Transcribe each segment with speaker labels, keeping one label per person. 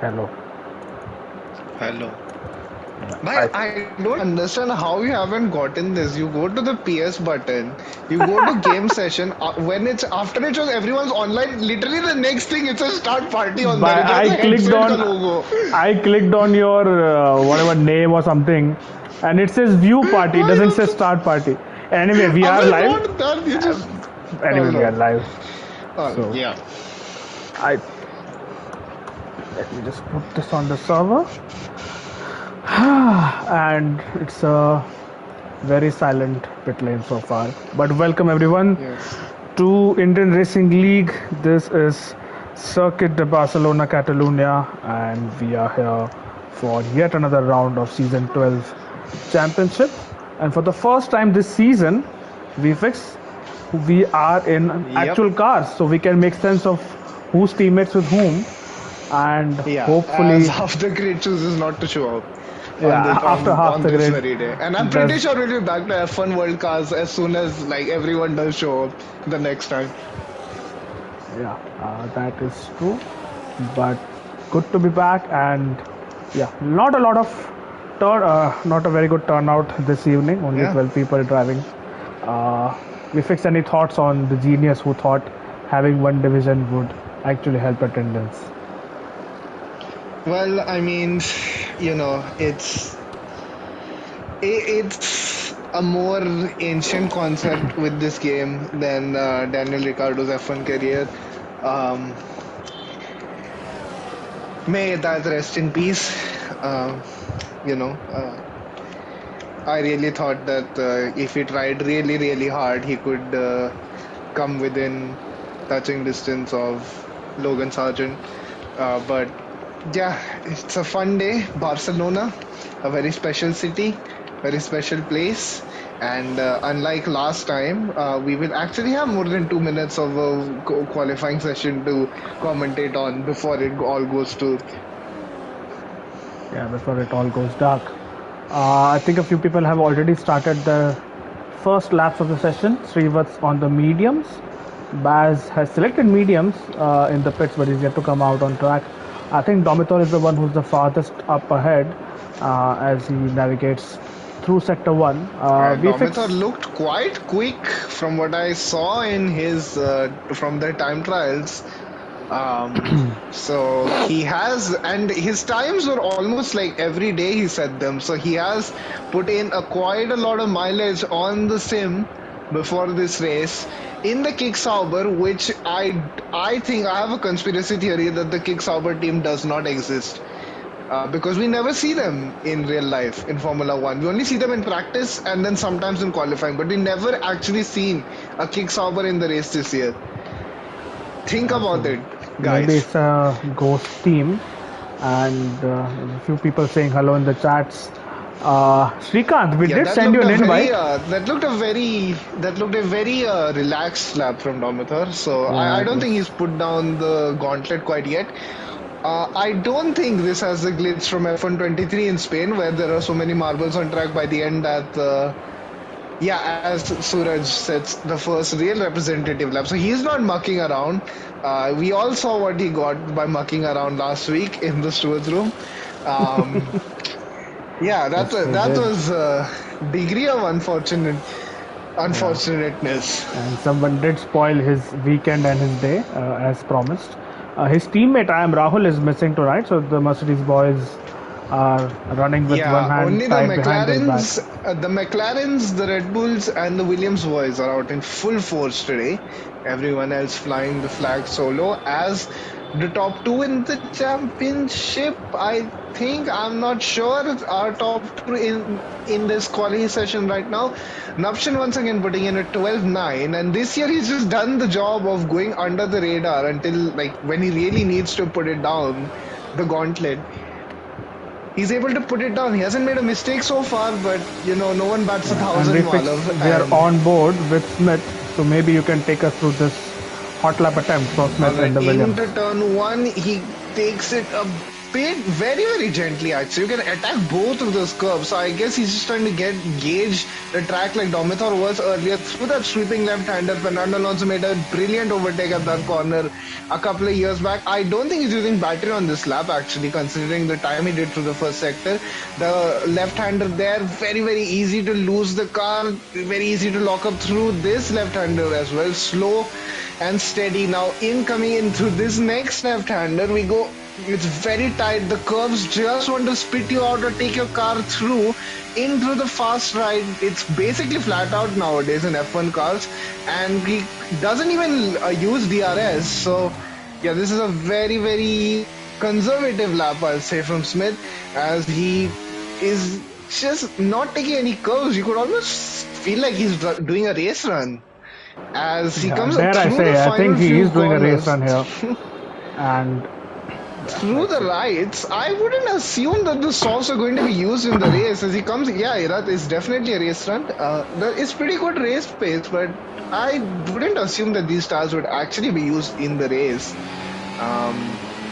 Speaker 1: Hello.
Speaker 2: Hello.
Speaker 1: Yeah,
Speaker 2: Bhai, I don't understand how you haven't gotten this. You go to the PS button, you go to game session. When it's after it shows everyone's online, literally the next thing it says start party on there.
Speaker 1: by
Speaker 2: It has
Speaker 1: I
Speaker 2: a
Speaker 1: clicked
Speaker 2: headset ka
Speaker 1: on
Speaker 2: logo.
Speaker 1: I clicked on your whatever name or something, and it says view party. It
Speaker 2: Why
Speaker 1: doesn't
Speaker 2: you
Speaker 1: say
Speaker 2: so?
Speaker 1: start party. Anyway, we
Speaker 2: Am
Speaker 1: are
Speaker 2: I
Speaker 1: live.
Speaker 2: not that? You just.
Speaker 1: Anyway,
Speaker 2: All
Speaker 1: we are
Speaker 2: right.
Speaker 1: live.
Speaker 2: All right.
Speaker 1: So
Speaker 2: Yeah.
Speaker 1: I let me just put this on the server, and it's a very silent pit lane so far. But welcome everyone
Speaker 2: Yes.
Speaker 1: to Indian Racing League. This is Circuit de Barcelona Catalunya, and we are here for yet another round of Season 12 Championship. And for the first time this season, we are in
Speaker 2: Yep.
Speaker 1: actual cars, so we can make sense of who's teammates with whom, and
Speaker 2: Yeah. As
Speaker 1: hopefully,
Speaker 2: half the grid chooses not to show up on
Speaker 1: yeah,
Speaker 2: this
Speaker 1: after half
Speaker 2: on
Speaker 1: the
Speaker 2: this
Speaker 1: grid,
Speaker 2: very day. And I'm pretty
Speaker 1: does
Speaker 2: sure we'll be back to F1 World Cars as soon as like everyone does show up the next time.
Speaker 1: yeah, that is true. But good to be back, and yeah, not a lot of not a very good turnout this evening. Only
Speaker 2: Yeah.
Speaker 1: 12 people driving. Uh, we fixed any thoughts on the genius who thought having one division would actually help attendance?
Speaker 2: Well, I mean, it's a more ancient concept with this game than Daniel Ricciardo's F1 career. Um, may that rest in peace. Um, you know, I really thought that if he tried really, really hard, he could come within touching distance of Logan Sargent. But yeah, it's a fun day. Barcelona, a very special city, very special place. And unlike last time, we will actually have more than 2 minutes of a qualifying session to commentate on before it all goes to.
Speaker 1: Yeah, before it all goes dark. I think a few people have already started the first laps of the session. Srivat's on the mediums. Baz has selected mediums in the pits, but he's yet to come out on track. I think Domitor is the one who's the farthest up ahead as he navigates through Sector 1.
Speaker 2: And
Speaker 1: We
Speaker 2: Domitar
Speaker 1: fix.
Speaker 2: looked quite quick from what I saw in his from their time trials. So he has, and his times were almost like every day he set them. So he has put in quite a lot of mileage on the sim before this race in the Kick Sauber, which I think I have a conspiracy theory that the Kick Sauber team does not exist. Because we never see them in real life in Formula One. We only see them in practice and then sometimes in qualifying, but we never actually seen a Kick Sauber in the race this year. Think about
Speaker 1: So
Speaker 2: it,
Speaker 1: maybe
Speaker 2: guys.
Speaker 1: it's a ghost team, and a few people saying hello in the chats. Shrikant, we
Speaker 2: Yeah,
Speaker 1: did send you an invite.
Speaker 2: that looked a very relaxed lap from Domitar. So
Speaker 1: Yeah,
Speaker 2: I
Speaker 1: it
Speaker 2: don't
Speaker 1: was.
Speaker 2: think he's put down the gauntlet quite yet. I don't think this has a glitch from F1 23 in Spain, where there are so many marbles on track by the end that yeah, as Suraj sets the first real representative lap. So he's not mucking around. We all saw what he got by mucking around last week in the stewards room. Um, yeah,
Speaker 1: Yes, we
Speaker 2: that
Speaker 1: did.
Speaker 2: was a degree of
Speaker 1: Yeah.
Speaker 2: unfortunateness.
Speaker 1: And someone did spoil his weekend and his day, as promised. His teammate, I am Rahul, is missing tonight, so the Mercedes boys are running with one
Speaker 2: Yeah,
Speaker 1: hand
Speaker 2: only
Speaker 1: tied behind his back.
Speaker 2: The McLarens, the Red Bulls, and the Williams boys are out in full force today. Everyone else flying the flag solo as the top two in the championship. I think I'm not sure our top two in this quality session right now. Nuption once again putting in a 12-9, and this year he's just done the job of going under the radar until like when he really needs to put it down, the gauntlet. He's able to put it down. He hasn't made a mistake so far, but no one bats a
Speaker 1: Yeah. And we
Speaker 2: thousand,
Speaker 1: fix
Speaker 2: Malav.
Speaker 1: we are
Speaker 2: And
Speaker 1: on board with Smith, so maybe you can take us through this hot lap attempt for
Speaker 2: all
Speaker 1: Smith in
Speaker 2: right,
Speaker 1: the Williams.
Speaker 2: into turn one, he takes it a spin very, very gently actually. You can attack both of those curves. So I guess he's just trying to gauge the track like Domitor was earlier through that sweeping left-hander. Fernando Alonso made a brilliant overtake at that corner a couple of years back. I don't think he's using battery on this lap actually, considering the time he did through the first sector. The left-hander there, very, very easy to lose the car, very easy to lock up through this left-hander as well. Slow and steady. Now incoming into this next left-hander, we go. It's very tight. The curves just want to spit you out or take your car through into the fast ride. It's basically flat out nowadays in F1 cars, and he doesn't even use DRS. So yeah, this is a very, very conservative lap, I'll say, from Smith, as he is just not taking any curves. You could almost feel like he's doing a race run as he comes
Speaker 1: dare I
Speaker 2: through
Speaker 1: say,
Speaker 2: the
Speaker 1: I
Speaker 2: final
Speaker 1: think he
Speaker 2: few
Speaker 1: is doing a race
Speaker 2: corners.
Speaker 1: run here. And
Speaker 2: Through the rights, I wouldn't assume that the sauce are going to be used in the race as he comes. Yeah, that is definitely a race run. It's pretty good race pace, but I wouldn't assume that these tires would actually be used in the race.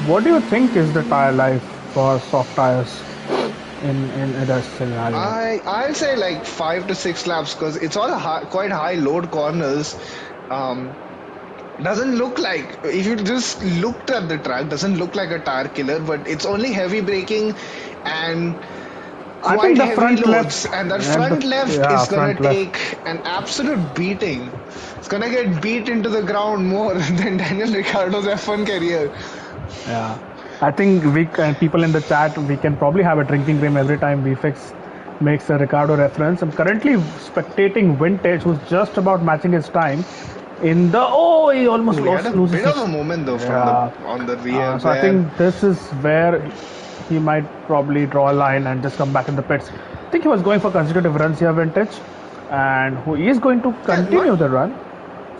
Speaker 1: what do you think is the tire life for soft tires in this scenario?
Speaker 2: I'll say like 5 to 6 laps because it's all quite high load corners. Doesn't look like, if you just looked at the track, doesn't look like a tire killer, but it's only heavy braking and
Speaker 1: I
Speaker 2: quite
Speaker 1: think the
Speaker 2: heavy
Speaker 1: front
Speaker 2: loads,
Speaker 1: left
Speaker 2: and that
Speaker 1: and
Speaker 2: front left is gonna
Speaker 1: front left.
Speaker 2: take an absolute beating. It's gonna get beat into the ground more than Daniel Ricciardo's F1 career.
Speaker 1: Yeah, I think we can, people in the chat, we can probably have a drinking game every time VFix makes a Ricardo reference. I'm currently spectating Vintage, who's just about matching his time. In the he almost
Speaker 2: He had a
Speaker 1: loses
Speaker 2: bit of
Speaker 1: his,
Speaker 2: a moment though from the on the rear
Speaker 1: so I
Speaker 2: there.
Speaker 1: think this is where he might probably draw a line and just come back in the pits. I think he was going for consecutive runs here, Vintage, and who is going to continue the run.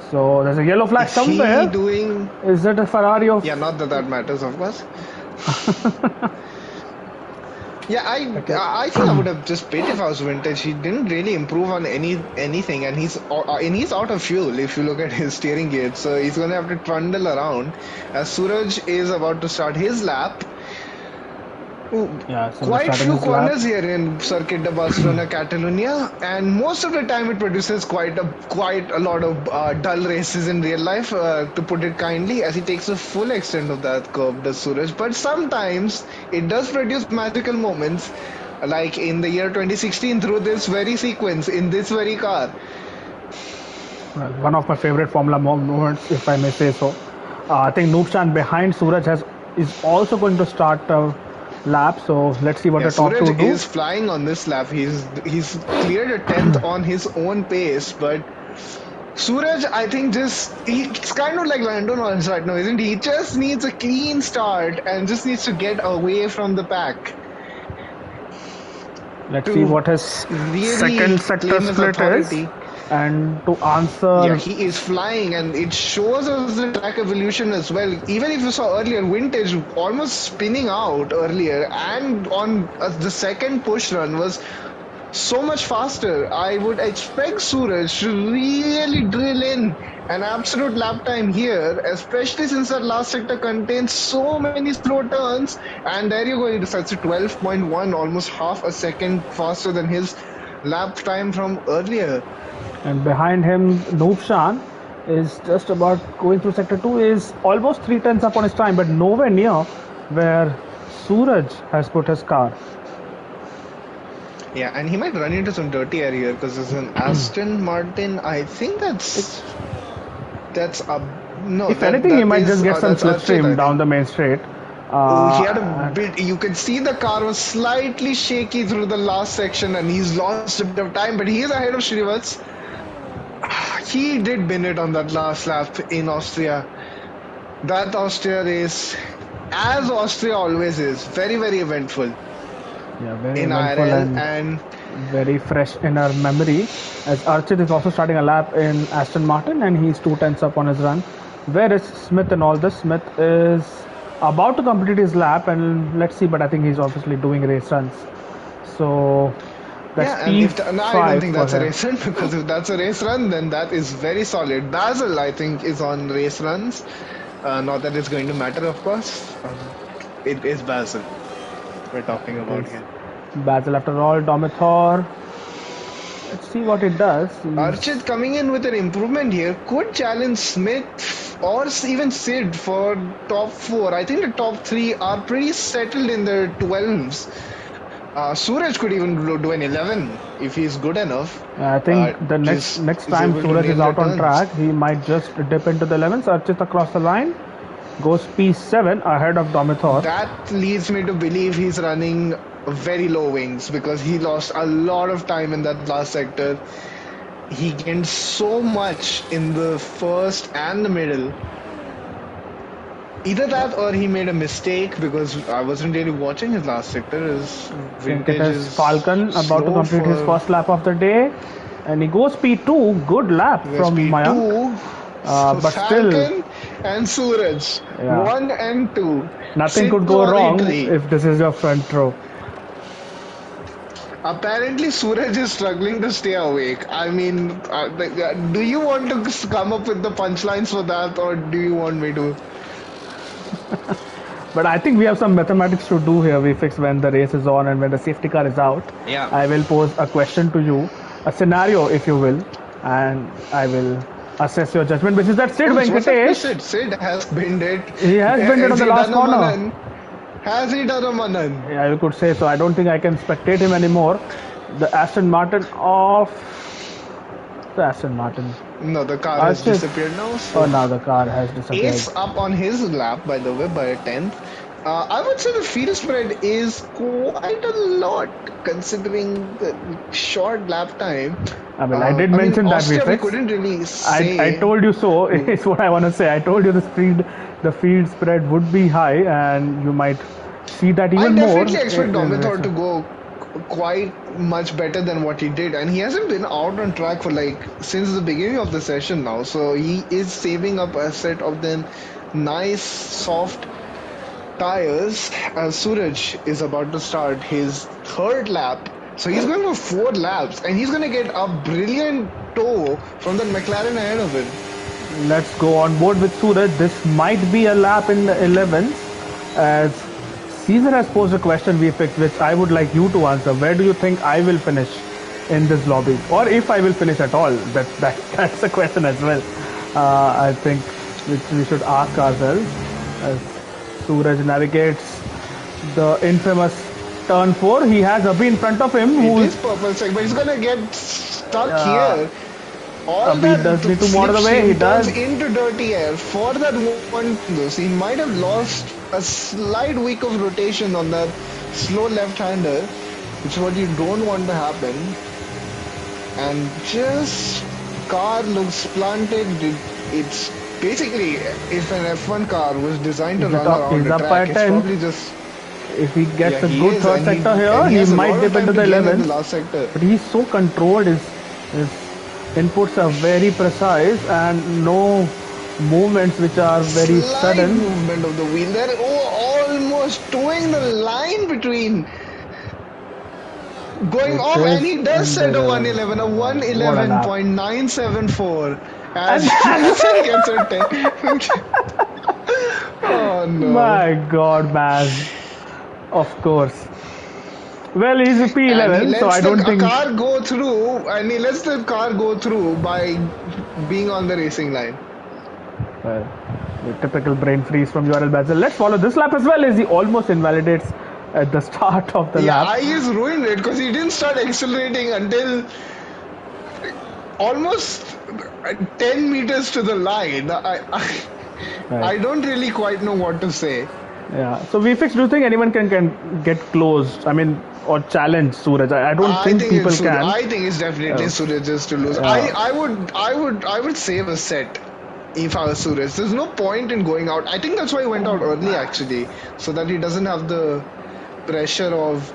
Speaker 1: So there's a yellow flag
Speaker 2: Is
Speaker 1: somewhere.
Speaker 2: he doing?
Speaker 1: Is it a Ferrari of?
Speaker 2: Yeah, not that matters, of course. Yeah, I think I would have just pit if I was Vintage. He didn't really improve on anything, and he's out of fuel if you look at his steering gear. So he's going to have to trundle around as Suraj is about to start his lap.
Speaker 1: Yeah, so
Speaker 2: Quite few corners
Speaker 1: lap.
Speaker 2: here in Circuit de Barcelona, Catalonia, and most of the time it produces quite a lot of dull races in real life, to put it kindly, as he takes the full extent of that curve, does Suraj. But sometimes it does produce magical moments, like in the year 2016 through this very sequence in this very car.
Speaker 1: Well, one of my favorite Formula moments, if I may say so. I think Noobshan behind Suraj is also going to start lap, so let's see what the top
Speaker 2: Suraj
Speaker 1: two do.
Speaker 2: is flying on this lap. He's cleared a 10th on his own pace, but Suraj, I think he's kind of like Lando Norris right now, isn't he? He just needs a clean start and just needs to get away from the pack.
Speaker 1: Let's see what his
Speaker 2: really
Speaker 1: second sector split is. And to answer...
Speaker 2: Yeah, he is flying, and it shows us the track evolution as well. Even if you saw earlier, Vintage almost spinning out earlier, and on the second push run was so much faster. I would expect Suraj to really drill in an absolute lap time here, especially since that last sector contains so many slow turns. And there you go, that's a 12.1, almost half a second faster than his lap time from earlier.
Speaker 1: And behind him, Noobshan is just about going through sector 2, is almost 3/10 up on his time, but nowhere near where Suraj has put his car.
Speaker 2: Yeah, and he might run into some dirty air here because there's an Aston Martin. I think that's no.
Speaker 1: If anything, he might just get some slipstream down the main straight.
Speaker 2: He had a bit. You could see the car was slightly shaky through the last section, and he's lost a bit of time. But he is ahead of Shrivats. He did bin it on that last lap in Austria. That Austria race, as Austria always is, very, very eventful.
Speaker 1: Yeah, very
Speaker 2: in
Speaker 1: eventful
Speaker 2: IRL and
Speaker 1: very fresh in our memory. As Archit is also starting a lap in Aston Martin, and he's 2/10 up on his run. Where is Smith in all this? Smith is about to complete his lap, and let's see, but I think he's obviously doing race runs. So that's
Speaker 2: I don't think that's a race run, because if that's a race run, then that is very solid. Basil, I think, is on race runs. Not that it's going to matter, of course. It is Basil we're talking
Speaker 1: It
Speaker 2: about
Speaker 1: is
Speaker 2: here.
Speaker 1: Basil after all. Domithor. Let's see what it does.
Speaker 2: Archit coming in with an improvement here could challenge Smith or even Sid for top four. I think the top three are pretty settled in their 12s. Suraj could even do an 11 if he's good enough.
Speaker 1: I think the
Speaker 2: Just
Speaker 1: next
Speaker 2: is
Speaker 1: time
Speaker 2: able to
Speaker 1: Suraj is
Speaker 2: nail the
Speaker 1: out on
Speaker 2: turns.
Speaker 1: track, he might just dip into the 11s. Archit across the line goes P7 ahead of Domithor.
Speaker 2: That leads me to believe he's running very low wings because he lost a lot of time in that last sector. He gained so much in the first and the middle. Either that or he made a mistake because I wasn't really watching his last sector. His
Speaker 1: I think it
Speaker 2: vintage
Speaker 1: is
Speaker 2: is
Speaker 1: Falcon about to
Speaker 2: slow
Speaker 1: complete his
Speaker 2: for
Speaker 1: first lap of the day, and he goes P2. Good lap from
Speaker 2: speed
Speaker 1: Mayank,
Speaker 2: 2.
Speaker 1: but still,
Speaker 2: Falcon and Suraj.
Speaker 1: yeah,
Speaker 2: 1 and 2.
Speaker 1: nothing could
Speaker 2: Sit
Speaker 1: go
Speaker 2: Lorry
Speaker 1: wrong
Speaker 2: tree.
Speaker 1: if this is your front row.
Speaker 2: Apparently, Suraj is struggling to stay awake. I mean, do you want to come up with the punchlines for that, or do you want me to?
Speaker 1: But I think we have some mathematics to do here. We fix when the race is on and when the safety car is out.
Speaker 2: Yeah.
Speaker 1: I will pose a question to you, a scenario, if you will, and I will assess your judgment. Which is that Sid
Speaker 2: What's up with
Speaker 1: Venkatesh?
Speaker 2: Sid? Sid has binned it.
Speaker 1: He has been it on
Speaker 2: Has
Speaker 1: the
Speaker 2: he
Speaker 1: last
Speaker 2: done a
Speaker 1: corner.
Speaker 2: Manan? Has he done a Manan?
Speaker 1: Yeah, you could say so. I don't think I can spectate him anymore. The Aston Martin off. The Aston Martin.
Speaker 2: No, the car has
Speaker 1: Archit.
Speaker 2: disappeared now.
Speaker 1: Oh,
Speaker 2: So
Speaker 1: now the car has disappeared.
Speaker 2: Ace up on his lap, by the way, by a 10th. I would say the field spread is quite a lot considering the short lap time.
Speaker 1: I mean, I did mention that we
Speaker 2: Austria, we
Speaker 1: fixed.
Speaker 2: couldn't really say.
Speaker 1: I told you so. Is what I want to say. I told you the field spread would be high, and you might see that even
Speaker 2: I
Speaker 1: more.
Speaker 2: definitely expect
Speaker 1: in
Speaker 2: Domithor
Speaker 1: racing.
Speaker 2: to go quite much better than what he did, and he hasn't been out on track for like since the beginning of the session now. So he is saving up a set of then nice soft tires as Suraj is about to start his third lap. So he's going for 4 laps, and he's going to get a brilliant tow from the McLaren ahead of him.
Speaker 1: Let's go on board with Suraj. This might be a lap in the 11th, as Caesar has posed a question we picked, which I would like you to answer. Where do you think I will finish in this lobby, or if I will finish at all? That's a question as well. I think which we should ask ourselves as Suraj navigates the infamous turn 4. He has Abhi in front of him,
Speaker 2: It
Speaker 1: who's
Speaker 2: is purple sec, but he's going to get stuck
Speaker 1: uh,
Speaker 2: here. All
Speaker 1: Abhi
Speaker 2: that
Speaker 1: does need to model the way. He
Speaker 2: slipstream turns
Speaker 1: does.
Speaker 2: into dirty air. For that one, he might have lost a slight week of rotation on that slow left-hander, which is what you don't want to happen. And just car looks planted. It's basically if an F1 car was designed to
Speaker 1: He's
Speaker 2: run
Speaker 1: up,
Speaker 2: around
Speaker 1: he's
Speaker 2: a
Speaker 1: up by
Speaker 2: track, it's
Speaker 1: 10.
Speaker 2: probably just
Speaker 1: If he gets a
Speaker 2: he
Speaker 1: good
Speaker 2: is,
Speaker 1: third
Speaker 2: and
Speaker 1: sector here,
Speaker 2: and
Speaker 1: he
Speaker 2: has a
Speaker 1: might
Speaker 2: lot of
Speaker 1: dip
Speaker 2: time
Speaker 1: into
Speaker 2: to
Speaker 1: the
Speaker 2: gain in
Speaker 1: 11th.
Speaker 2: the last sector.
Speaker 1: But he's so controlled. His inputs are very precise and no movements which are very
Speaker 2: Slight
Speaker 1: sudden.
Speaker 2: movement of the wheel there. Oh, almost towing the line between going
Speaker 1: It
Speaker 2: off, and
Speaker 1: is
Speaker 2: he does
Speaker 1: in
Speaker 2: set a
Speaker 1: the
Speaker 2: 111, a
Speaker 1: what a lap.
Speaker 2: 111.974
Speaker 1: And
Speaker 2: as Nelson gets a 10. Oh no.
Speaker 1: my God, Baz. Of course. Well, he's a
Speaker 2: And he
Speaker 1: P11, so
Speaker 2: lets
Speaker 1: I
Speaker 2: the
Speaker 1: don't think.
Speaker 2: car go through, and he lets the car go through by being on the racing line.
Speaker 1: Well, the typical brain freeze from URL Basil. Let's follow this lap as well, as he almost invalidates at the start of the
Speaker 2: Yeah,
Speaker 1: lap.
Speaker 2: I just ruined it because he didn't start accelerating until almost 10 meters to the line. I
Speaker 1: Right.
Speaker 2: don't really quite know what to say.
Speaker 1: Yeah. So VFX, do you think anyone can get closed? I mean, or challenge Suraj? I don't think people can.
Speaker 2: I think it's definitely Suraj's to lose. I would save a set if I was Suraj. There's no point in going out. I think that's why he went out early actually, so that he doesn't have the pressure of.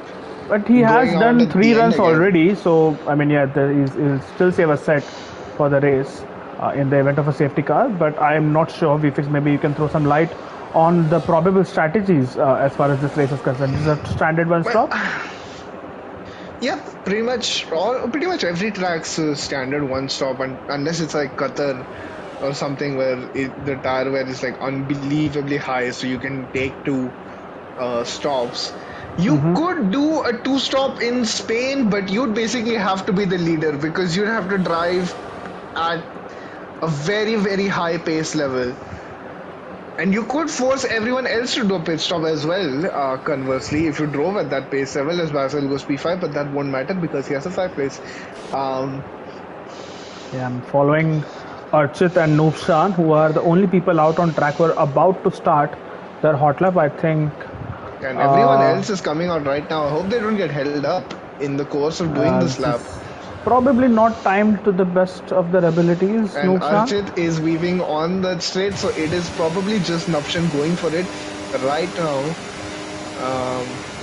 Speaker 1: But he has
Speaker 2: going out
Speaker 1: done
Speaker 2: at
Speaker 1: 3
Speaker 2: the end
Speaker 1: runs
Speaker 2: again.
Speaker 1: already. So I mean, yeah, he'll still save a set for the race in the event of a safety car. But I am not sure. VFX, maybe you can throw some light on the probable strategies as far as this race is concerned. This is a standard one stop.
Speaker 2: Yeah, pretty much every track's a standard one stop, and unless it's like Qatar or something where the tire wear is like unbelievably high, so you can take to stops. You
Speaker 1: Mm-hmm.
Speaker 2: could do a two stop in Spain, but you'd basically have to be the leader because you'd have to drive at a very, very high pace level. And you could force everyone else to do a pit stop as well, conversely, if you drove at that pace level as Basil goes P5, but that won't matter because he has a 5 place. Um,
Speaker 1: Yeah, I'm following Archit and Noobshan, who are the only people out on track who are about to start their hot lap. I think
Speaker 2: and everyone
Speaker 1: uh,
Speaker 2: else is coming out right now. I hope they don't get held up in the course of doing this
Speaker 1: this
Speaker 2: lap.
Speaker 1: is probably not timed to the best of their abilities,
Speaker 2: And
Speaker 1: Noobshan.
Speaker 2: Archit is weaving on that straight, so it is probably just Nupshan going for it right now.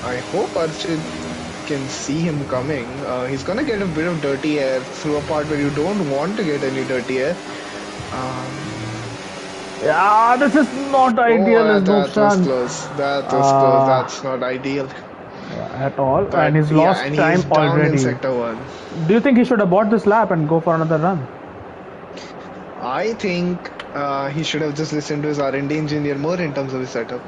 Speaker 2: I hope Archit can see him coming. He's gonna get a bit of dirty air through a part where you don't want to get any dirty air. Um,
Speaker 1: Yeah, this is not ideal as
Speaker 2: that was
Speaker 1: Noobshan
Speaker 2: close. That was close.
Speaker 1: uh,
Speaker 2: That's not ideal.
Speaker 1: at all, and
Speaker 2: But
Speaker 1: he's
Speaker 2: yeah,
Speaker 1: lost
Speaker 2: and he
Speaker 1: time
Speaker 2: is down in
Speaker 1: already.
Speaker 2: sector one.
Speaker 1: Do you think he should abort this lap and go for another run?
Speaker 2: I think he should have just listened to his R&D engineer more in terms of his setup.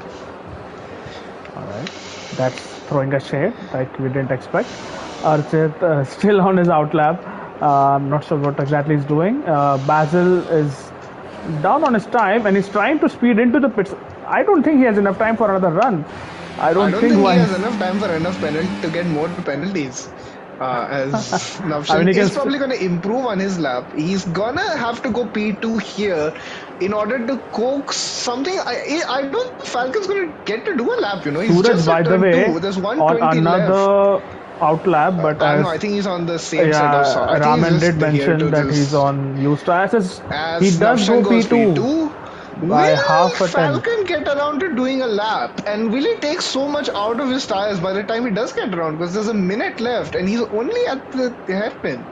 Speaker 1: All right, that's throwing a shade like we didn't expect. Archit still on his out lap. I'm not sure what exactly he's doing. Basil is down on his time and he's trying to speed into the pits. I don't think he has enough time for another run. I
Speaker 2: I
Speaker 1: don't
Speaker 2: don't
Speaker 1: think
Speaker 2: think he
Speaker 1: once.
Speaker 2: has enough time for enough to get more penalties. As
Speaker 1: I mean, he
Speaker 2: Navshan
Speaker 1: can.
Speaker 2: is probably going to improve on his lap. He's gonna have to go P2 here in order to coax something. I don't think Falcon's going to get to do a lap. He's
Speaker 1: Suraj,
Speaker 2: just
Speaker 1: by
Speaker 2: at
Speaker 1: the
Speaker 2: turn
Speaker 1: way,
Speaker 2: 2. There's
Speaker 1: on
Speaker 2: 120 left.
Speaker 1: another out lap, but
Speaker 2: I
Speaker 1: as
Speaker 2: know. I think he's on the same set of.
Speaker 1: yeah,
Speaker 2: I think
Speaker 1: Raman
Speaker 2: he's
Speaker 1: did
Speaker 2: just here
Speaker 1: mention
Speaker 2: to
Speaker 1: that he's
Speaker 2: just.
Speaker 1: on used tires. He
Speaker 2: As
Speaker 1: does go
Speaker 2: Navshan goes
Speaker 1: P2
Speaker 2: P2,
Speaker 1: by
Speaker 2: will
Speaker 1: half a tenth.
Speaker 2: Falcon get around to doing a lap? And will he take so much out of his tires by the time he does get around? Because there's a minute left and he's only at the hairpin.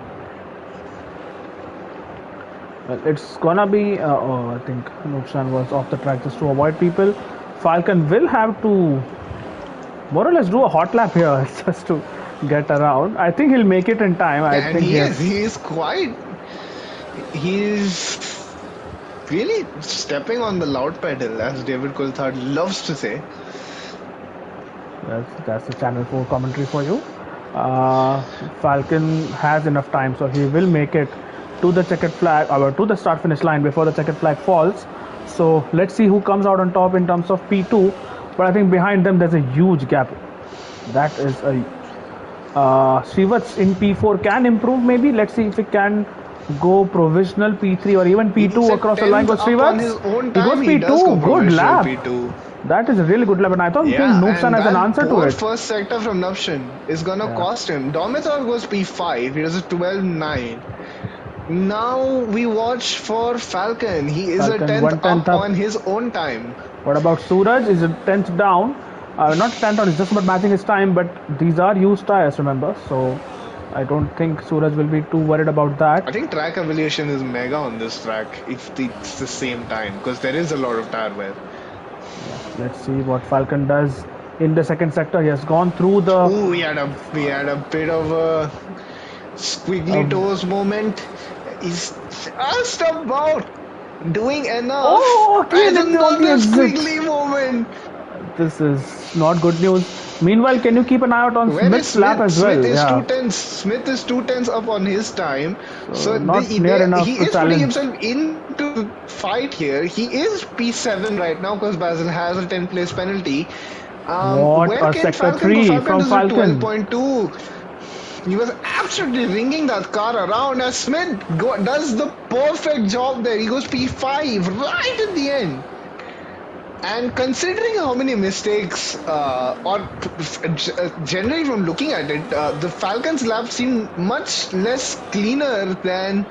Speaker 1: Well, it's gonna be. I think Nukshan was off the track just to avoid people. Falcon will have to more or less do a hot lap here just to get around. I think he'll make it in time. I
Speaker 2: And
Speaker 1: think
Speaker 2: he
Speaker 1: yes.
Speaker 2: is. He is quite. He's really stepping on the loud pedal, as David Coulthard loves to say.
Speaker 1: That's the Channel 4 commentary for you. Falcon has enough time, so he will make it to the checkered flag or to the start finish line before the checkered flag falls. So let's see who comes out on top in terms of P2. But I think behind them there's a huge gap. That is a Srivats in P4 can improve maybe. Let's see if he can go provisional P3 or even P2
Speaker 2: He's a
Speaker 1: across the line.
Speaker 2: 10th
Speaker 1: Goes
Speaker 2: up on his
Speaker 1: Srivats.
Speaker 2: own
Speaker 1: He goes
Speaker 2: time. He does go
Speaker 1: P2. Good
Speaker 2: provisional
Speaker 1: lap.
Speaker 2: P2.
Speaker 1: That is a really good lap, and I don't think
Speaker 2: Yeah,
Speaker 1: Noobsan
Speaker 2: and
Speaker 1: has an
Speaker 2: that
Speaker 1: answer to
Speaker 2: poor
Speaker 1: it.
Speaker 2: first sector from Navshan is gonna
Speaker 1: Yeah.
Speaker 2: cost him. Domitor goes P5. He does a 12-9. Now we watch for Falcon. He is
Speaker 1: Falcon
Speaker 2: a 10th
Speaker 1: 1/10
Speaker 2: up
Speaker 1: up.
Speaker 2: on his own time.
Speaker 1: What about Suraj? Is a 10th down? Not 10th down, it's just about matching his time, but these are used tires, remember? So I don't think Suraj will be too worried about that.
Speaker 2: I think track evaluation is mega on this track if it's the same time because there is a lot of tire wear.
Speaker 1: Let's see what Falcon does in the second sector. He has gone through the.
Speaker 2: Ooh, we had a bit of a squiggly toes moment. He's just about doing enough.
Speaker 1: Oh, okay,
Speaker 2: And
Speaker 1: that's the only
Speaker 2: another
Speaker 1: exit.
Speaker 2: squiggly moment.
Speaker 1: This is not good news. Meanwhile, can you keep an eye out on
Speaker 2: Where is
Speaker 1: Smith's lap
Speaker 2: Smith?
Speaker 1: as well?
Speaker 2: Smith is
Speaker 1: Yeah.
Speaker 2: 2 tenths. Smith is 2 tenths up on his time. So
Speaker 1: not near enough
Speaker 2: he
Speaker 1: to
Speaker 2: is putting
Speaker 1: challenge.
Speaker 2: himself into fight here. He is P7 right now because Basil has a 10th place penalty.
Speaker 1: What
Speaker 2: Where
Speaker 1: a
Speaker 2: can
Speaker 1: sector
Speaker 2: Falcon
Speaker 1: 3
Speaker 2: go? Falcon
Speaker 1: from
Speaker 2: does a
Speaker 1: Falcon.
Speaker 2: 12.2. He was absolutely ringing that car around as Smith does the perfect job there. He goes P5 right at the end. And considering how many mistakes, or generally from looking at it, the Falcons' lap seemed much less cleaner than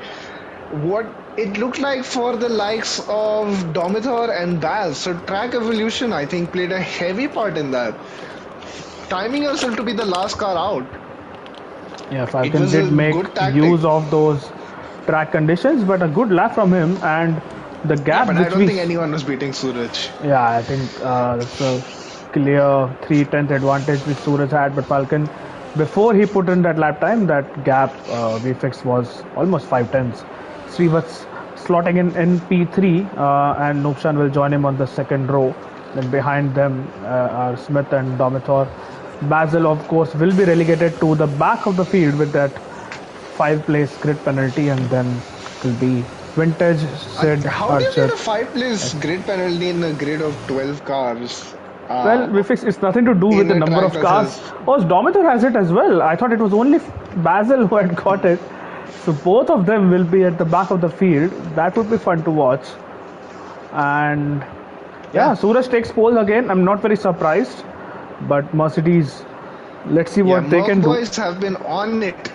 Speaker 2: what it looked like for the likes of Domitor and Baz. So track evolution, I think, played a heavy part in that. Timing yourself to be the last car out.
Speaker 1: Yeah,
Speaker 2: It
Speaker 1: Falcon
Speaker 2: was a
Speaker 1: did make
Speaker 2: good tactic.
Speaker 1: use of those track conditions, but a good lap from him and the
Speaker 2: Yeah,
Speaker 1: gap
Speaker 2: but I
Speaker 1: which
Speaker 2: don't
Speaker 1: we.
Speaker 2: think anyone was beating Suraj.
Speaker 1: Yeah, I think that's a clear 3/10 advantage which Suraj had, but Falcon, before he put in that lap time, that gap we fixed was almost 5/10. Srivats slotting in P3, and Nukshan will join him on the second row. Then behind them are Smith and Domitor. Basil, of course, will be relegated to the back of the field with that 5-place grid penalty, and then will be Vintage, Sid,
Speaker 2: How do you
Speaker 1: Archer.
Speaker 2: get a 5-place grid penalty in a grid of 12 cars?
Speaker 1: Well, it's nothing to do with
Speaker 2: In
Speaker 1: the
Speaker 2: a
Speaker 1: number
Speaker 2: track
Speaker 1: of
Speaker 2: that
Speaker 1: cars.
Speaker 2: has.
Speaker 1: Oh, Domitor has it as well. I thought it was only Basil who had got it. So both of them will be at the back of the field. That would be fun to watch. And yeah,
Speaker 2: Yeah.
Speaker 1: Suraj takes pole again. I'm not very surprised. But Mercedes, let's see
Speaker 2: Yeah,
Speaker 1: what they
Speaker 2: Merc
Speaker 1: can do.
Speaker 2: boys have been on it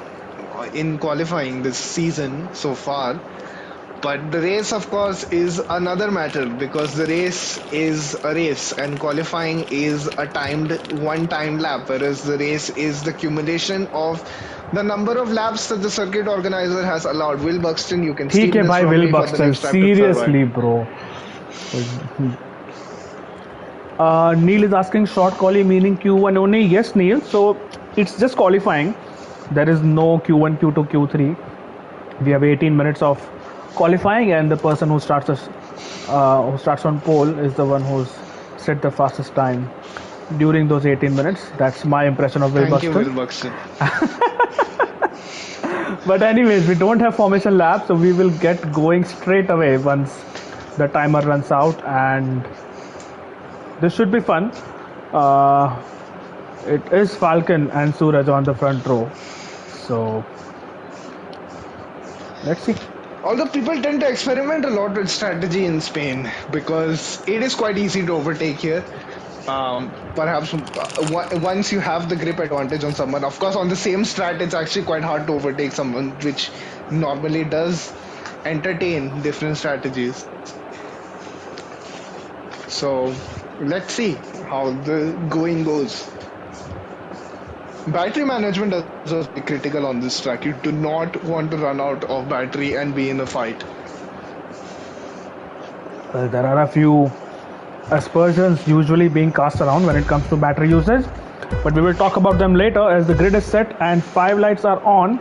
Speaker 2: in qualifying this season so far. But the race, of course, is another matter because the race is a race and qualifying is a one timed lap, whereas the race is the accumulation of the number of laps that the circuit organizer has allowed. Will Buxton, you can
Speaker 1: ठीक
Speaker 2: steal
Speaker 1: है
Speaker 2: this
Speaker 1: भाई
Speaker 2: from
Speaker 1: Will
Speaker 2: me for the
Speaker 1: Buxton.
Speaker 2: next time to survive.
Speaker 1: Seriously, bro. Neil is asking short quali meaning Q1 only. Yes, Neil. So it's just qualifying. There is no Q1, Q2, Q3. We have 18 minutes of qualifying, and the person who starts on pole is the one who's set the fastest time during those 18 minutes. That's my impression of Will
Speaker 2: Thank you,
Speaker 1: Buxton.
Speaker 2: Will Buxton.
Speaker 1: But anyways, we don't have formation lab, so we will get going straight away once the timer runs out, and this should be fun. Uh, it is Falcon and Suraj on the front row, so let's see.
Speaker 2: Although people tend to experiment a lot with strategy in Spain because it is quite easy to overtake here. Perhaps once you have the grip advantage on someone, of course, on the same strat, it's actually quite hard to overtake someone, which normally does entertain different strategies. So let's see how the going goes. Battery management is also critical on this track. You do not want to run out of battery and be in a fight.
Speaker 1: There are a few aspersions usually being cast around when it comes to battery usage, but we will talk about them later as the grid is set and 5 lights are on.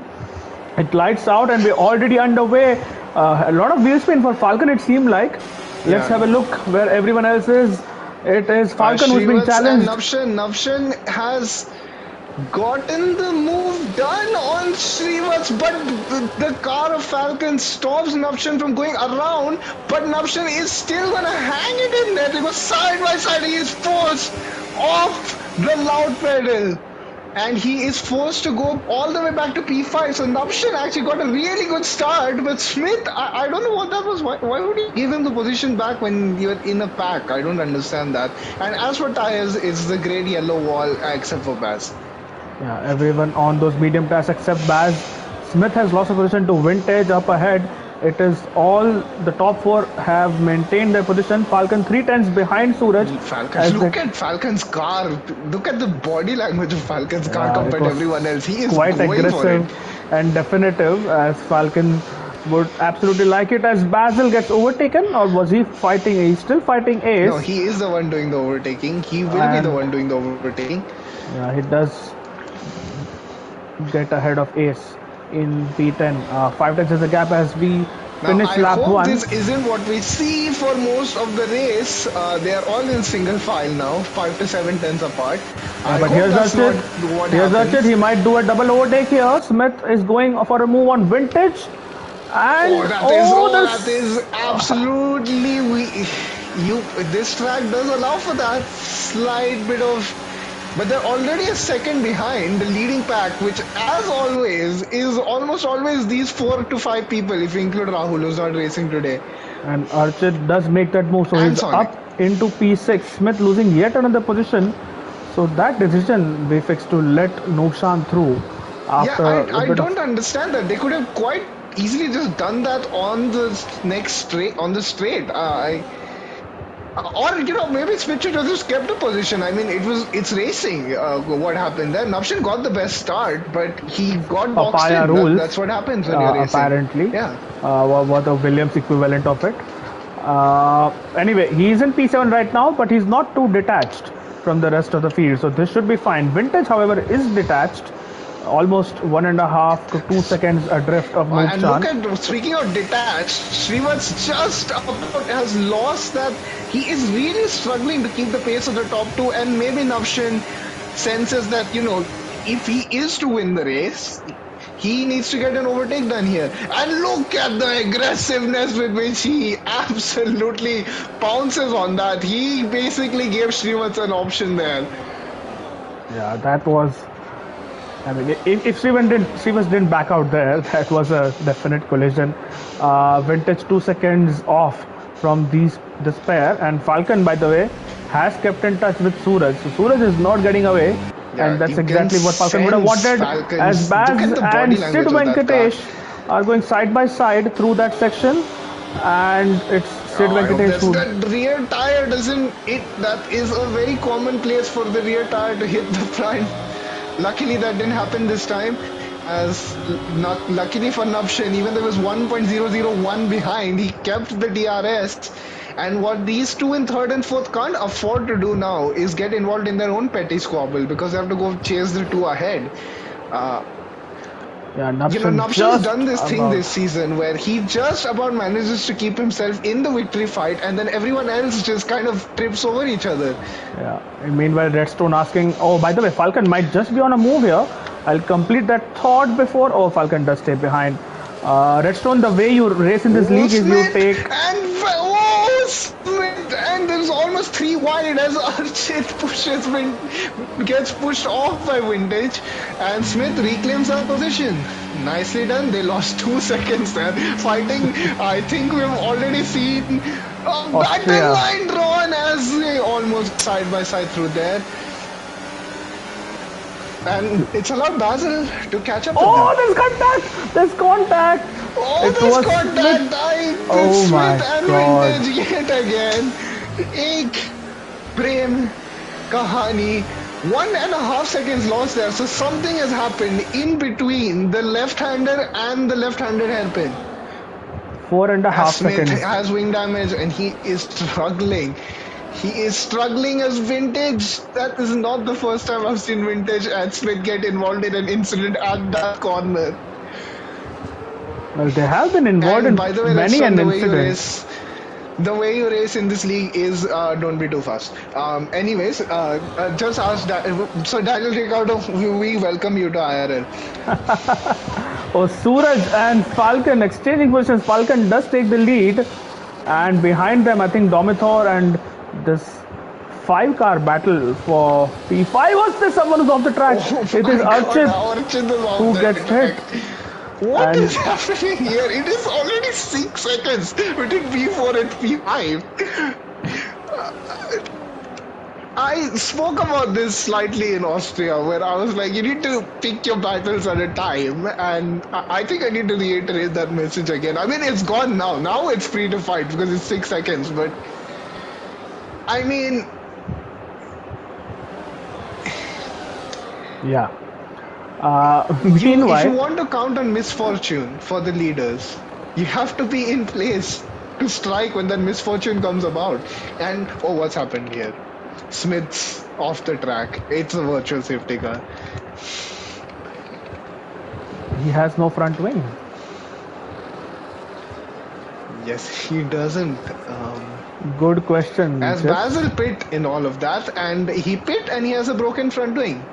Speaker 1: It lights out and we're already underway. A lot of wheel spin for Falcon, it seemed like. Let's have a look where everyone else is. It is Falcon who's being
Speaker 2: Shrivats and
Speaker 1: challenged.
Speaker 2: Navshan has gotten the move done on Shrivats, but the car of Falcon stops Navshan from going around, but Navshan is still gonna hang it in there. They go side by side. He is forced off the loud pedal. And he is forced to go all the way back to P5. So Navshan actually got a really good start, but Smith, I don't know what that was. Why would he give him the position back when you're in a pack? I don't understand that. And as for tires, it's the great yellow wall except for Baz.
Speaker 1: Yeah, everyone on those medium tires except Baz. Smith has lost a position to Vintage up ahead. It is all the top 4 have maintained their position. Falcon 3 tenths behind Suraj.
Speaker 2: Look at Falcon's car. Look at the body language of Falcon's car compared to everyone else. He is
Speaker 1: quite
Speaker 2: going
Speaker 1: aggressive
Speaker 2: for it.
Speaker 1: and definitive, as Falcon would absolutely like it. As Basil gets overtaken, or was he fighting? He's still fighting Ace.
Speaker 2: No, he is the one doing the overtaking. He will be the one doing the overtaking.
Speaker 1: Yeah, he does get ahead of Ace in P10. 5 tenths is the gap as we finish lap 1.
Speaker 2: This isn't what we see for most of the race. They are all in single file now, 5 to 7 tenths apart.
Speaker 1: But here's Archit. He might do a double overtake here. Smith is going for a move on Vintage. And
Speaker 2: that is absolutely this track does allow for that slight bit of. But they're already a second behind the leading pack, which, as always, is almost always these 4 to 5 people, if you include Rahul, who's not racing today.
Speaker 1: And Archit does make that move, so he's up into P6. Smith losing yet another position. So that decision they fixed to let Nushan through. After
Speaker 2: I don't understand that. They could have quite easily just done that on the straight. Or maybe Smith should have just kept the position. I mean, it's racing. What happened there? Navshan got the best start, but he got boxed in.
Speaker 1: Rules,
Speaker 2: that's what happens when you're racing.
Speaker 1: Apparently,
Speaker 2: yeah.
Speaker 1: What the Williams equivalent of it. Anyway, he's in P7 right now, but he's not too detached from the rest of the field, so this should be fine. Vintage, however, is detached. almost 1.5 to 2 seconds adrift of
Speaker 2: And look
Speaker 1: Nookchan.
Speaker 2: at, speaking of detached, Srivat's just about has lost that. He is really struggling to keep the pace of the top two, and maybe Navshin senses that, if he is to win the race, he needs to get an overtake done here. And look at the aggressiveness with which he absolutely pounces on that. He basically gave Srivat an option there.
Speaker 1: Yeah, that was. I mean, if Srivas didn't back out there, that was a definite collision. Vintage 2 seconds off from this pair, and Falcon, by the way, has kept in touch with Suraj. So Suraj is not getting away, and
Speaker 2: Yeah,
Speaker 1: that's
Speaker 2: you can
Speaker 1: exactly what Falcon would have
Speaker 2: sense
Speaker 1: wanted. As
Speaker 2: Falcon's. Look
Speaker 1: Baz
Speaker 2: at the
Speaker 1: and
Speaker 2: body
Speaker 1: Sid
Speaker 2: language of that car.
Speaker 1: Venkatesh are going side by side through that section, and it's Sid
Speaker 2: Oh, I hope
Speaker 1: Venkatesh
Speaker 2: that's
Speaker 1: who.
Speaker 2: that rear tire doesn't it. That is a very common place for the rear tire to hit the front. Luckily, that didn't happen this time. As not luckily for Navshin, even there was 1.001 behind, he kept the DRS. And what these two in third and fourth can't afford to do now is get involved in their own petty squabble because they have to go chase the two ahead. Uh,
Speaker 1: Yeah, Navshin
Speaker 2: Navshan's
Speaker 1: just
Speaker 2: done this thing
Speaker 1: about.
Speaker 2: this season where he just about manages to keep himself in the victory fight, and then everyone else just kind of trips over each other.
Speaker 1: Yeah. And meanwhile, Redstone asking, oh, by the way, Falcon might just be on a move here. I'll complete that thought before. Oh, Falcon does stay behind. Redstone, the way you race in this
Speaker 2: Oh,
Speaker 1: league is you
Speaker 2: Smith
Speaker 1: take.
Speaker 2: and oh, Smith, and there's almost three wide as Archit gets pushed off by Vintage, and Smith reclaims that position. Nicely done. They lost 2 seconds there fighting. I think we've already seen a battle
Speaker 1: Austria.
Speaker 2: line drawn as they almost side by side through there. And it's allowed Basil to catch up with them.
Speaker 1: Oh, there's contact! There's contact!
Speaker 2: Oh,
Speaker 1: It
Speaker 2: this
Speaker 1: was
Speaker 2: contact!
Speaker 1: Smith.
Speaker 2: It's
Speaker 1: Oh
Speaker 2: Smith
Speaker 1: my
Speaker 2: and
Speaker 1: god.
Speaker 2: Vintage yet again. Ek prem kahani. 1.5 seconds lost there. So something has happened in between the left-hander and the left-handed hairpin.
Speaker 1: Four and a
Speaker 2: As
Speaker 1: half
Speaker 2: Smith
Speaker 1: seconds.
Speaker 2: has wing damage and he is struggling. He is struggling as Vintage. That is not the first time I've seen Vintage and Smith get involved in an incident at that corner.
Speaker 1: Well, they have been involved
Speaker 2: And
Speaker 1: in
Speaker 2: by the way,
Speaker 1: many
Speaker 2: Redstone,
Speaker 1: an incident.
Speaker 2: the way you race in this league is don't be too fast. Anyways, just ask. So Daniel Ricciardo, we welcome you to IRL.
Speaker 1: Oh, Suraj and Falcon exchanging positions. Falcon does take the lead, and behind them, I think Domitor and this 5 car battle for P5. Was there someone who's off the track?
Speaker 2: Oh
Speaker 1: It
Speaker 2: my
Speaker 1: is
Speaker 2: God,
Speaker 1: Archit
Speaker 2: Orchid is off
Speaker 1: who
Speaker 2: the
Speaker 1: gets hit,
Speaker 2: track. What
Speaker 1: and
Speaker 2: is happening here? It is already 6 seconds between P4 and P5. I spoke about this slightly in Austria, where I was like, you need to pick your battles at a time, and I think I need to reiterate that message again. I mean, it's gone now. Now it's free to fight because it's 6 seconds, but I mean,
Speaker 1: yeah.
Speaker 2: if you
Speaker 1: Meanwhile,
Speaker 2: want to count on misfortune for the leaders, you have to be in place to strike when that misfortune comes about. And oh, what's happened here? Smith's off the track. It's a virtual safety car.
Speaker 1: he has no front wing.
Speaker 2: Yes, he doesn't.
Speaker 1: Good question.
Speaker 2: As
Speaker 1: Chip.
Speaker 2: Basil pit in all of that, and he pit and he has a broken front wing.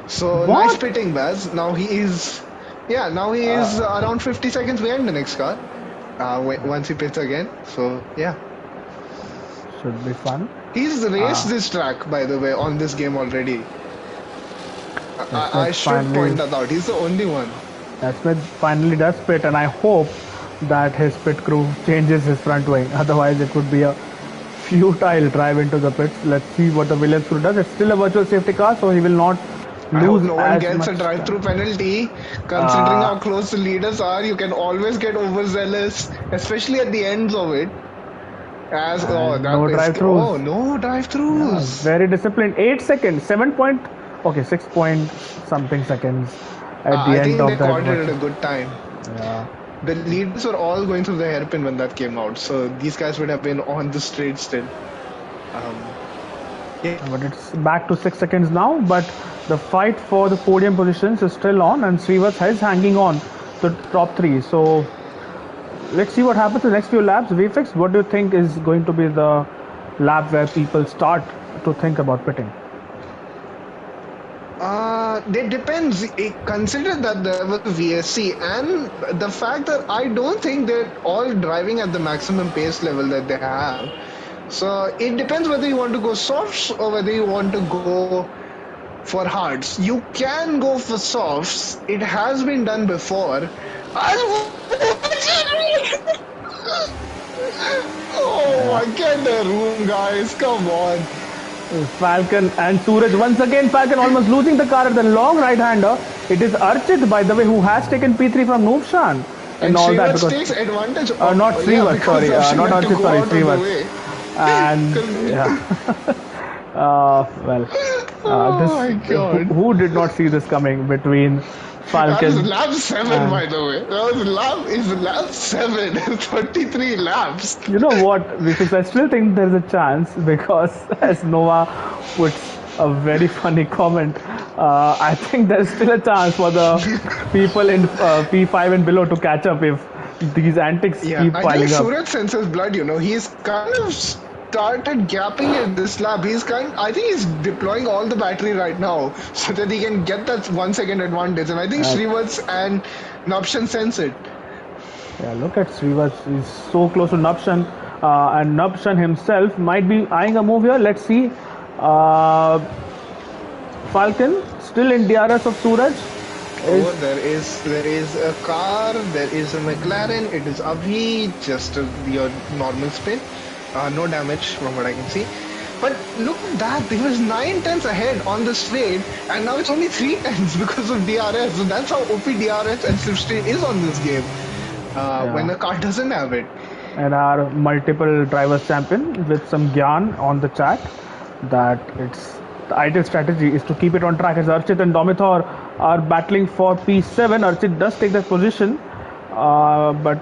Speaker 2: So nice
Speaker 1: What?
Speaker 2: pitting, Baz. Now he is around 50 seconds behind the next car. Once he pits again. So yeah.
Speaker 1: Should be fun.
Speaker 2: He's raced this track, by the way, on this game already. I should point that out. He's the only one.
Speaker 1: Smith finally does pit, and I hope that his pit crew changes his front wing. Otherwise, it would be a futile drive into the pits. Let's see what the Williams crew does. It's still a virtual safety car, so he will not
Speaker 2: I hope
Speaker 1: lose
Speaker 2: no one
Speaker 1: as
Speaker 2: gets
Speaker 1: much
Speaker 2: a drive-through
Speaker 1: time.
Speaker 2: penalty. Considering how close the leaders are, you can always get overzealous, especially at the ends of it. As
Speaker 1: And no drive-throughs.
Speaker 2: no drive-throughs.
Speaker 1: Very disciplined. 8 seconds. 7 point. Okay, 6 point something seconds at the
Speaker 2: I
Speaker 1: end
Speaker 2: think they
Speaker 1: of that.
Speaker 2: caught it at a good time.
Speaker 1: Yeah.
Speaker 2: The leaders were all going through the hairpin when that came out, so these guys would have been on the straight still.
Speaker 1: But it's back to 6 seconds now. But the fight for the podium positions is still on, and Srivats is hanging on to top three. So let's see what happens in the next few laps. VFX, what do you think is going to be the lap where people start to think about pitting?
Speaker 2: It depends. Consider that there was VSC and the fact that I don't think they're all driving at the maximum pace level that they have. So it depends whether you want to go softs or whether you want to go for hards. You can go for softs. It has been done before. Oh, get the room, guys. Come on.
Speaker 1: Falcon and Suraj. Once again, Falcon almost losing the car at the long right-hander. It is Archit, by the way, who has taken P3 from Noobshan.
Speaker 2: And all that because takes advantage of
Speaker 1: not Srivas, sorry, not Archit, sorry, Srivas. And yeah. Who did not see this coming between Falcon?
Speaker 2: That was lap 7, by the way. That was lap 7, 33 laps.
Speaker 1: You know what, because I still think there's a chance because as Noah puts a very funny comment, I think there's still a chance for the people in P5 and below to catch up if these antics keep piling up.
Speaker 2: I think Suraj senses blood, he's kind of started gapping at this lap. I think he's deploying all the battery right now so that he can get that 1 second advantage. And I think Srivats and Nupshan sense it.
Speaker 1: Yeah, look at Srivats. He's so close to Nupshan. And Nupshan himself might be eyeing a move here. Let's see. Falcon still in DRS of Suraj.
Speaker 2: There is a car. There is a McLaren. It is Abhi. Just your normal spin. No damage from what I can see. But look at that. He was 9 tenths ahead on the straight, and now it's only 3 tenths because of DRS. So that's how OP DRS and slipstream is on this game when the car doesn't have it.
Speaker 1: And our multiple drivers champion with some gyan on the chat that it's the ideal strategy is to keep it on track as Archit and Domithor are battling for P7. Archit does take that position, but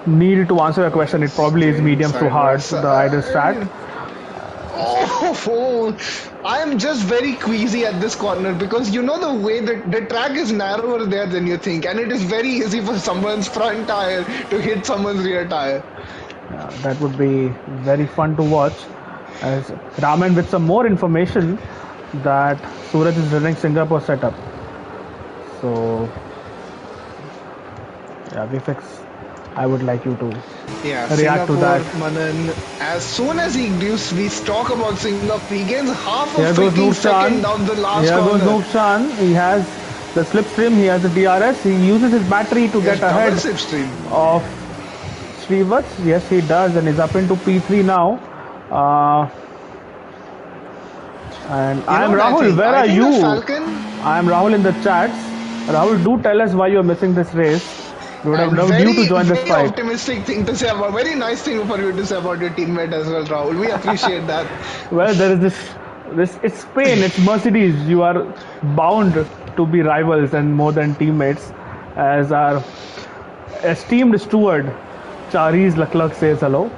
Speaker 1: needed to answer a question. It probably is mediums to hards, the ideal strat.
Speaker 2: I am just very queasy at this corner because the way that the track is narrower there than you think, and it is very easy for someone's front tire to hit someone's rear tire.
Speaker 1: That would be very fun to watch. As Raman with some more information that Suraj is running Singapore setup. So yeah, VFX, I would like you to react
Speaker 2: Singapore,
Speaker 1: to that.
Speaker 2: Manan, as soon as we talk about Singapore, he gains half a freaking second down the last corner.
Speaker 1: Here goes Noobshan. He has the slipstream, he has the DRS. He uses his battery to get ahead of Srivats. Yes, he does, and he's up into P3 now. And I am Rahul. Where are you? I am Rahul in the chats. Rahul, do tell us why you're missing this race. We would have loved you to join this fight.
Speaker 2: Very optimistic thing to say about. Very nice thing for you to say about your teammate as well, Rahul. We appreciate that.
Speaker 1: Well, there is this. It's Spain. It's Mercedes. You are bound to be rivals and more than teammates. As our esteemed steward Charis Laklak says hello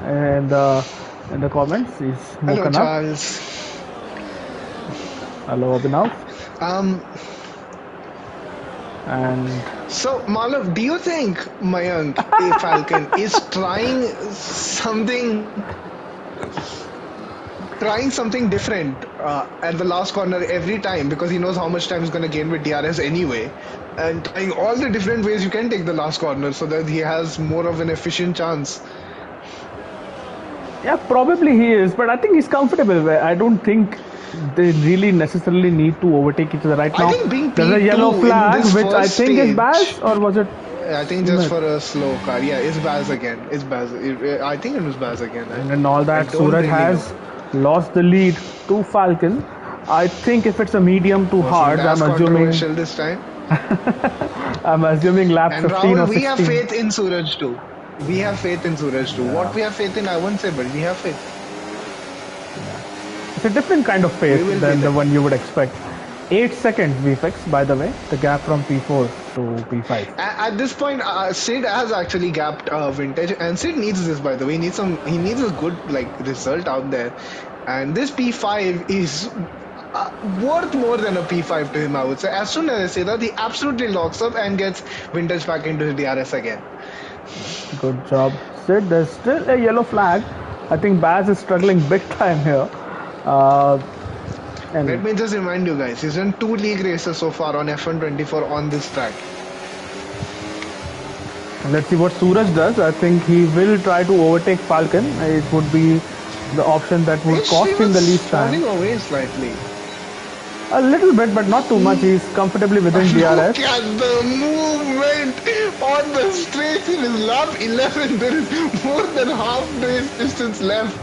Speaker 1: in the comments. He's
Speaker 2: hello, Charles.
Speaker 1: Hello, Abhinav. And
Speaker 2: so, Malav, do you think Mayank A. Falcon is trying something different at the last corner every time because he knows how much time he's going to gain with DRS anyway, and trying all the different ways you can take the last corner so that he has more of an efficient chance?
Speaker 1: Yeah, probably he is, but I think he's comfortable. I don't think they really necessarily need to overtake each other right now.
Speaker 2: I think being
Speaker 1: there's a yellow flag, which I think is Baz, or was it?
Speaker 2: I think just for a slow car. Yeah, it's Baz again. It's Baz. I think it was Baz again.
Speaker 1: And all that, Suraj has lost the lead to Falcon. I think if it's a medium to hard, I'm assuming.
Speaker 2: This time.
Speaker 1: I'm assuming lap 15
Speaker 2: Rahul,
Speaker 1: or 16.
Speaker 2: We have faith in Suraj too. What we have faith in, I won't say, but we have faith.
Speaker 1: It's a different kind of faith than the one you would expect. 8 seconds VFX, by the way, the gap from P4 to P5.
Speaker 2: At this point, Sid has actually gapped Vintage, and Sid needs this, by the way. He needs a good result out there. And this P5 is worth more than a P5 to him, I would say. As soon as I say that, he absolutely locks up and gets vintage back into his DRS again.
Speaker 1: Good job, Sid. There's still a yellow flag. I think Baz is struggling big time here. Uh,
Speaker 2: Let
Speaker 1: and
Speaker 2: me just remind you guys, he's done 2 league races so far on F124 on this track.
Speaker 1: let's see what Suraj does. I think he will try to overtake Falcon. It would be the option that would cost
Speaker 2: He
Speaker 1: him the
Speaker 2: was
Speaker 1: least time.
Speaker 2: falling away slightly.
Speaker 1: A little bit, but not too much. He's comfortably within DRS.
Speaker 2: Look at the movement on the straight in his lap 11. There is more than half the distance left.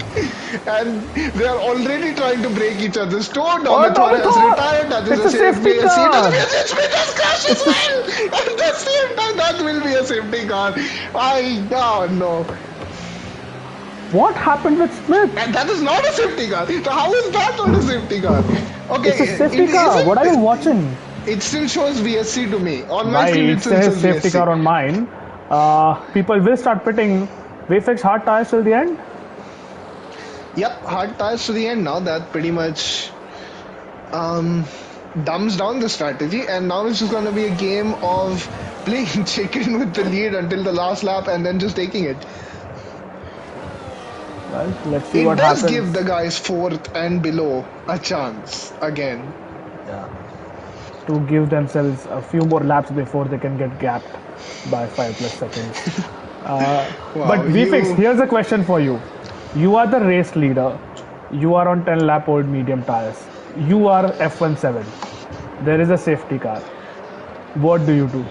Speaker 2: And they are already trying to break each other's toe.
Speaker 1: Oh,
Speaker 2: Dominator has retired. That is
Speaker 1: it's a
Speaker 2: a safe
Speaker 1: safety
Speaker 2: BSC.
Speaker 1: car.
Speaker 2: Smith has crashed as well. At the same time, that will be a safety car. Oh no.
Speaker 1: What happened with Smith?
Speaker 2: And that is not a safety car. So how is that not a safety car? Okay,
Speaker 1: It's a safety car. What are you watching?
Speaker 2: It still shows VSC to me. On my
Speaker 1: Why
Speaker 2: screen,
Speaker 1: it
Speaker 2: it still
Speaker 1: says
Speaker 2: says
Speaker 1: safety
Speaker 2: VSC.
Speaker 1: car on mine. People will start pitting. We fix hard tires till the end.
Speaker 2: Yep, hard tires to the end now. That pretty much dumbs down the strategy, and now it's just going to be a game of playing chicken with the lead until the last lap and then just taking it.
Speaker 1: Well, let's see
Speaker 2: It
Speaker 1: what
Speaker 2: does
Speaker 1: happens.
Speaker 2: give the guys fourth and below a chance again.
Speaker 1: Yeah. To give themselves a few more laps before they can get gapped by 5+ seconds. But VFix, here's a question for you. You are the race leader. You are on 10 lap old medium tires. You are F17. There is a safety car. What do you do?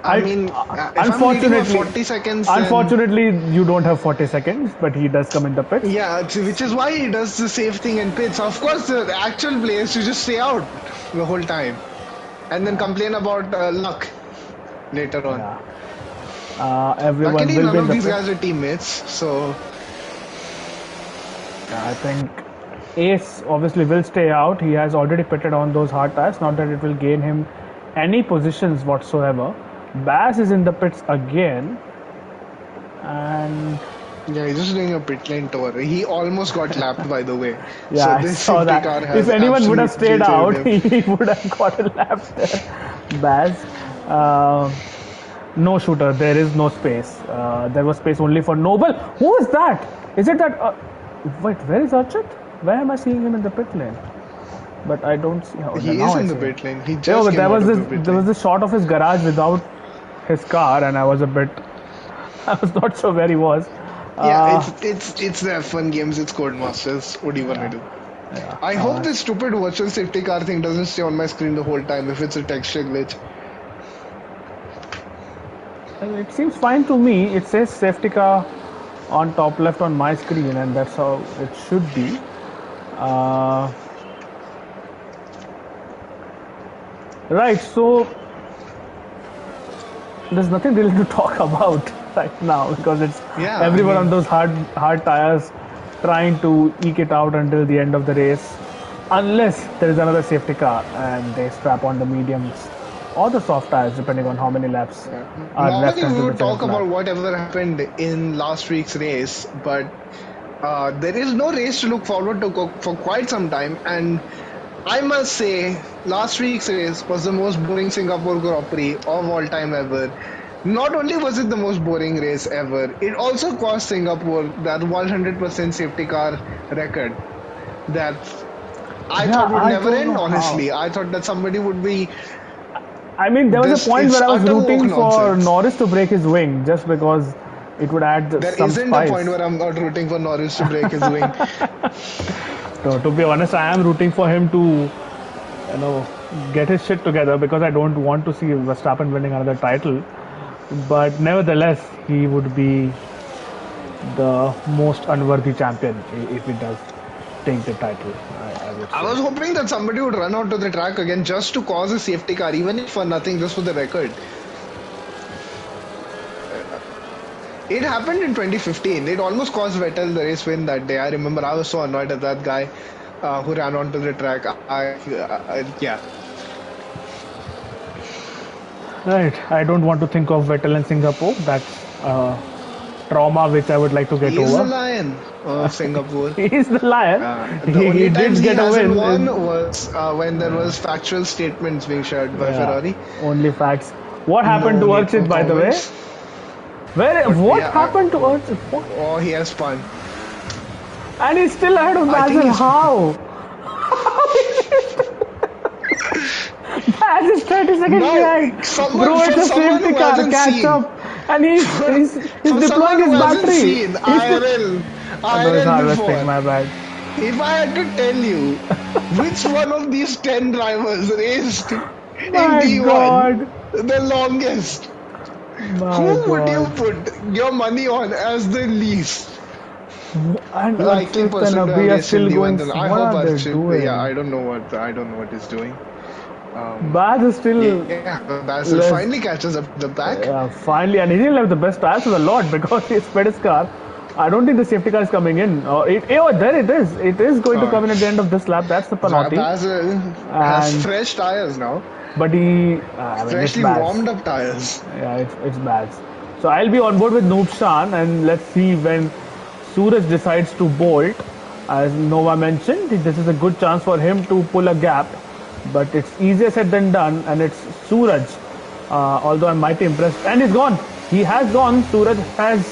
Speaker 2: I mean, if
Speaker 1: unfortunately,
Speaker 2: I'm leading by 40 seconds,
Speaker 1: unfortunately, you don't have 40 seconds, but he does come in the pits.
Speaker 2: Yeah, which is why he does the safe thing and pits. Of course, the actual play is to just stay out the whole time and then complain about luck later on.
Speaker 1: Yeah. Everyone
Speaker 2: Luckily,
Speaker 1: will
Speaker 2: none
Speaker 1: be in
Speaker 2: of
Speaker 1: the
Speaker 2: these
Speaker 1: pit.
Speaker 2: guys are teammates, so
Speaker 1: I think Ace obviously will stay out. He has already pitted on those hard tires. Not that it will gain him any positions whatsoever. Baz is in the pits again, and
Speaker 2: yeah, he's just doing a pit lane tour. He almost got lapped, by the way.
Speaker 1: yeah,
Speaker 2: So
Speaker 1: I
Speaker 2: this
Speaker 1: saw
Speaker 2: safety car
Speaker 1: that.
Speaker 2: has
Speaker 1: If anyone would have stayed
Speaker 2: absolutely
Speaker 1: out,
Speaker 2: saved him.
Speaker 1: he would have got a lap there. Baz. No shooter. There is no space. There was space only for Noble. Who is that? Is it that? Wait, where is Archit? Where am I seeing him in the pit lane? But I don't see. Oh,
Speaker 2: He
Speaker 1: now
Speaker 2: is
Speaker 1: I
Speaker 2: in the
Speaker 1: see him.
Speaker 2: pit lane. He just
Speaker 1: Yeah, but
Speaker 2: came
Speaker 1: there
Speaker 2: out
Speaker 1: was
Speaker 2: of
Speaker 1: this.
Speaker 2: the pit
Speaker 1: There was
Speaker 2: lane.
Speaker 1: this shot of his garage without his car, and I was a bit. I was not sure where he was.
Speaker 2: Yeah, it's the F1 games. It's Codemasters. What do you want to do?
Speaker 1: Yeah.
Speaker 2: I hope this stupid virtual safety car thing doesn't stay on my screen the whole time if it's a texture glitch.
Speaker 1: It seems fine to me. It says safety car on top left on my screen, and that's how it should be. Right, so there's nothing really to talk about right now because it's everyone on those hard tires trying to eke it out until the end of the race, unless there is another safety car and they strap on the mediums or the soft tires depending on how many laps are left
Speaker 2: Normally we
Speaker 1: until
Speaker 2: would
Speaker 1: the
Speaker 2: talk
Speaker 1: seventh lap.
Speaker 2: about whatever happened in last week's race, but there is no race to look forward to for quite some time, and I must say last week's race was the most boring Singapore Grand Prix of all time ever. Not only was it the most boring race ever, it also cost Singapore that 100% safety car record that I thought would never end, honestly. I thought that somebody would be...
Speaker 1: I mean, there was a point where I was rooting for
Speaker 2: nonsense.
Speaker 1: Norris to break his wing just because it would add some spice.
Speaker 2: There isn't a point where I'm not rooting for Norris to break his wing.
Speaker 1: So, to be honest, I am rooting for him to, get his shit together because I don't want to see Verstappen winning another title. But nevertheless, he would be the most unworthy champion if he does take the title.
Speaker 2: I was hoping that somebody would run out to the track again just to cause a safety car, even if for nothing, just for the record. It happened in 2015. It almost cost Vettel the race win that day. I remember I was so annoyed at that guy who ran onto the track. Yeah.
Speaker 1: Right. I don't want to think of Vettel in Singapore. That's trauma which I would like to get
Speaker 2: He is the
Speaker 1: over.
Speaker 2: lion of Singapore.
Speaker 1: He's the lion.
Speaker 2: The
Speaker 1: He
Speaker 2: only times
Speaker 1: did
Speaker 2: he
Speaker 1: get a
Speaker 2: hasn't
Speaker 1: win.
Speaker 2: won was when there was factual statements being shared by
Speaker 1: Yeah,
Speaker 2: Ferrari.
Speaker 1: only facts. What happened
Speaker 2: No
Speaker 1: to
Speaker 2: need for
Speaker 1: Archit, by the way?
Speaker 2: comments. But
Speaker 1: What
Speaker 2: yeah,
Speaker 1: happened to Archit? What?
Speaker 2: oh, he has spun.
Speaker 1: And he's still ahead of
Speaker 2: I think
Speaker 1: Basil.
Speaker 2: he's
Speaker 1: How? Baz is 30 seconds
Speaker 2: no
Speaker 1: behind.
Speaker 2: someone
Speaker 1: Bro, it's
Speaker 2: for
Speaker 1: a
Speaker 2: someone
Speaker 1: safety
Speaker 2: who
Speaker 1: car.
Speaker 2: hasn't
Speaker 1: Catch
Speaker 2: seen.
Speaker 1: up. And he's
Speaker 2: For
Speaker 1: deploying
Speaker 2: someone
Speaker 1: his
Speaker 2: who hasn't
Speaker 1: battery.
Speaker 2: seen
Speaker 1: He's still, no, he's
Speaker 2: IRL
Speaker 1: harvesting.
Speaker 2: before,
Speaker 1: My bad.
Speaker 2: if I had to tell you which one of these 10 drivers raced in
Speaker 1: My
Speaker 2: D1
Speaker 1: God.
Speaker 2: the longest,
Speaker 1: My
Speaker 2: who would you
Speaker 1: God.
Speaker 2: put your money on as the least
Speaker 1: And
Speaker 2: likely
Speaker 1: Archit and
Speaker 2: person to have
Speaker 1: Abhi are
Speaker 2: raced in
Speaker 1: still
Speaker 2: D1?
Speaker 1: going.
Speaker 2: Then I
Speaker 1: What
Speaker 2: hope
Speaker 1: are they
Speaker 2: Archit. Yeah,
Speaker 1: doing?
Speaker 2: I don't know what he's doing.
Speaker 1: Baz is still
Speaker 2: Yeah, Basil
Speaker 1: less.
Speaker 2: finally catches up to the back.
Speaker 1: Finally, and he didn't have the best tires for a lot because he sped his car. I don't think the safety car is coming in. Oh, there it is. It is going to come in at the end of this lap. That's the penalty.
Speaker 2: Basil has
Speaker 1: And
Speaker 2: fresh tires now,
Speaker 1: but I mean, it's
Speaker 2: freshly
Speaker 1: Baz.
Speaker 2: warmed up tires.
Speaker 1: Yeah, it's Baz. So I'll be on board with Noob Shan, and let's see when Suraj decides to bolt. As Nova mentioned, this is a good chance for him to pull a gap, but it's easier said than done, and it's Suraj. Although I'm mighty impressed, and he's gone. He has gone. Suraj has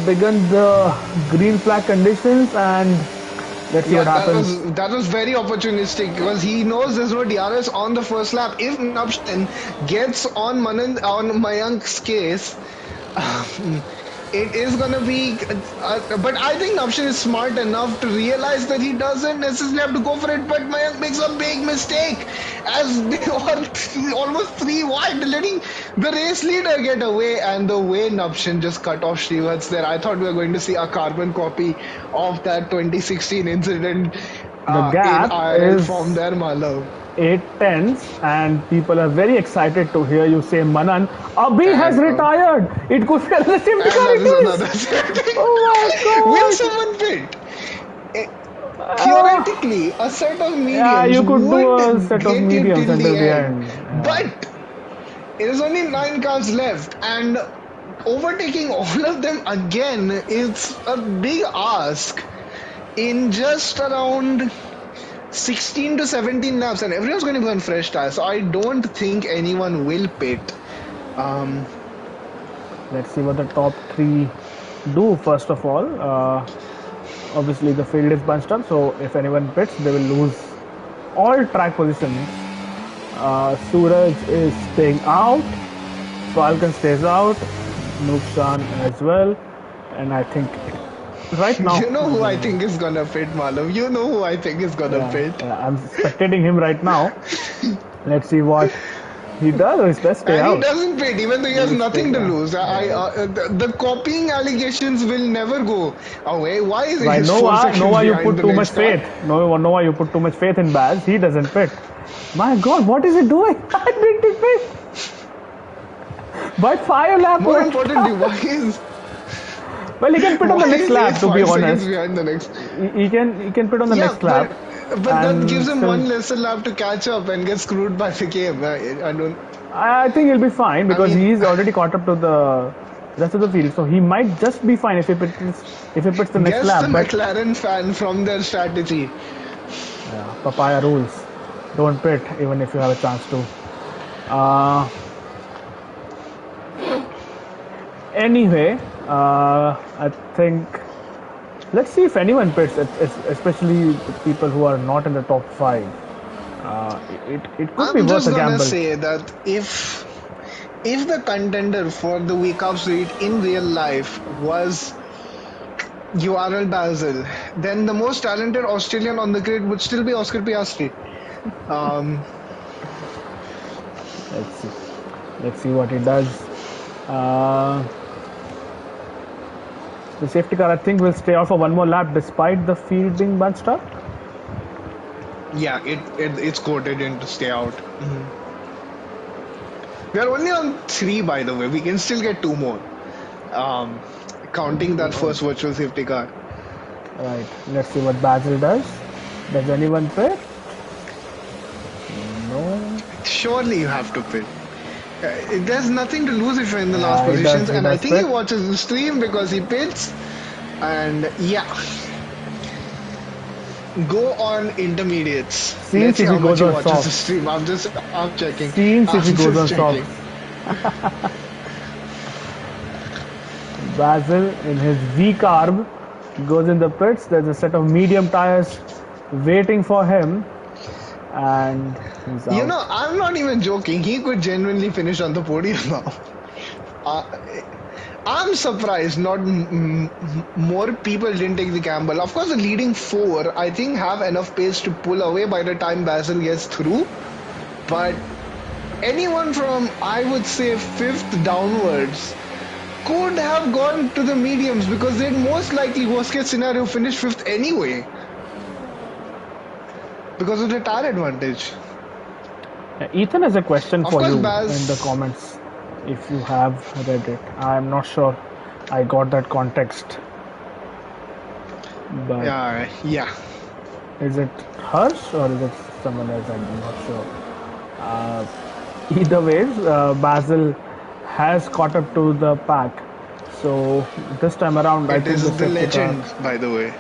Speaker 1: begun the green flag conditions, and let's see
Speaker 2: Yeah,
Speaker 1: what happens.
Speaker 2: that was very opportunistic because he knows there's no DRS on the first lap. If Nupshin gets on Mayank's case, it is gonna be. But I think Nupshin is smart enough to realize that he doesn't necessarily have to go for it. But Mayank makes a big mistake as they are almost 3 wide, letting the race leader get away. And the way Nupshin just cut off Shrivats there, I thought we were going to see a carbon copy of that 2016 incident
Speaker 1: The
Speaker 2: in
Speaker 1: gap
Speaker 2: IRL
Speaker 1: is
Speaker 2: from there, Malav.
Speaker 1: 8 tenths, and people are very excited to hear you say Manan. Abhi has
Speaker 2: And,
Speaker 1: retired. It could be another safety
Speaker 2: and
Speaker 1: car.
Speaker 2: that
Speaker 1: It
Speaker 2: is
Speaker 1: is.
Speaker 2: another thing.
Speaker 1: Oh
Speaker 2: Will
Speaker 1: my
Speaker 2: someone pit?
Speaker 1: god.
Speaker 2: Theoretically, a set of
Speaker 1: Yeah,
Speaker 2: mediums
Speaker 1: you could do a
Speaker 2: would
Speaker 1: set of
Speaker 2: get you
Speaker 1: mediums
Speaker 2: till
Speaker 1: until
Speaker 2: the
Speaker 1: the
Speaker 2: end.
Speaker 1: end. Yeah.
Speaker 2: But there's only 9 cars left, and overtaking all of them again is a big ask in just around 16 to 17 laps, and everyone's going to be on fresh tires. So I don't think anyone will pit.
Speaker 1: Let's see what the top three do. First of all, obviously the field is bunched up, so if anyone pits, they will lose all track positions. Suraj is staying out. Falcon stays out. Nukshan as well, and I think right now.
Speaker 2: You know who I think is gonna pit, Malav. You know who I think is gonna pit.
Speaker 1: I'm spectating him right now. Let's see what he does. Or he does stay
Speaker 2: And
Speaker 1: out.
Speaker 2: he doesn't pit, even though he has nothing to lose. The copying allegations will never go away. Why is
Speaker 1: By
Speaker 2: he 4 seconds
Speaker 1: Noah, you
Speaker 2: behind
Speaker 1: put
Speaker 2: the
Speaker 1: too
Speaker 2: next
Speaker 1: much
Speaker 2: car?
Speaker 1: faith. Noah, you put too much faith in Baz. He doesn't pit. My God, what is he doing? I didn't pit. But 5 laps.
Speaker 2: More importantly, why is
Speaker 1: Well, he can pit on the
Speaker 2: why
Speaker 1: next
Speaker 2: is
Speaker 1: lap.
Speaker 2: he
Speaker 1: To be
Speaker 2: 5 seconds
Speaker 1: honest,
Speaker 2: behind the next?
Speaker 1: he can pit on the
Speaker 2: Yeah,
Speaker 1: next lap.
Speaker 2: but that
Speaker 1: and
Speaker 2: gives him
Speaker 1: still-
Speaker 2: one lesser lap to catch up and get screwed by the game. I don't.
Speaker 1: I think he'll be fine because
Speaker 2: mean-
Speaker 1: he's already caught up to the rest of the field. So he might just be fine if he pits the next
Speaker 2: Guess
Speaker 1: lap.
Speaker 2: the
Speaker 1: But
Speaker 2: McLaren fan from their strategy.
Speaker 1: yeah, papaya rules. Don't pit even if you have a chance to. Anyway, I think let's see if anyone pits, especially the people who are not in the top 5. It could be
Speaker 2: I'm
Speaker 1: worth
Speaker 2: just
Speaker 1: a
Speaker 2: gonna
Speaker 1: gamble.
Speaker 2: say that if the contender for the week of street in real life was URL Basel, then the most talented Australian on the grid would still be Oscar Piastri.
Speaker 1: Let's see what he does. The safety car, I think, will stay out for one more lap despite the field being bunched up.
Speaker 2: Yeah, it's coded in to stay out. We are only on 3, by the way. We can still get 2 more. Counting that first virtual safety car.
Speaker 1: Right. Let's see what Basil does. Does anyone pit? No.
Speaker 2: Surely you have to pit. There's nothing to lose if you're in the last
Speaker 1: Yeah, he does.
Speaker 2: positions,
Speaker 1: He
Speaker 2: and I
Speaker 1: does
Speaker 2: think he
Speaker 1: pit.
Speaker 2: watches the stream because he pits. And yeah, go on intermediates.
Speaker 1: Seems
Speaker 2: Let's see
Speaker 1: if he
Speaker 2: how much
Speaker 1: goes
Speaker 2: he
Speaker 1: on
Speaker 2: watches the
Speaker 1: softs.
Speaker 2: stream. I'm checking.
Speaker 1: Seems if
Speaker 2: I'm
Speaker 1: he goes
Speaker 2: just
Speaker 1: on
Speaker 2: checking.
Speaker 1: softs. Basil in his V carb goes in the pits. There's a set of medium tires waiting for him, and he's
Speaker 2: You
Speaker 1: out.
Speaker 2: know, I'm not even joking. He could genuinely finish on the podium now. Uh, I'm surprised not more people didn't take the gamble. Of course, the leading four, I think, have enough pace to pull away by the time Basil gets through. But anyone from, I would say, fifth downwards could have gone to the mediums because they'd most likely, worst case scenario, finish fifth anyway because of the tire advantage.
Speaker 1: Ethan has a question
Speaker 2: Of
Speaker 1: for
Speaker 2: course,
Speaker 1: you in the
Speaker 2: Baz.
Speaker 1: comments if you have read it. I'm not sure I got that context, but
Speaker 2: Yeah.
Speaker 1: is it Harsh or is it someone else? I'm not sure. Uh, Either ways, Basil has caught up to the pack. So this time around, I
Speaker 2: It
Speaker 1: think the
Speaker 2: is the
Speaker 1: safety car.
Speaker 2: legend, by the way,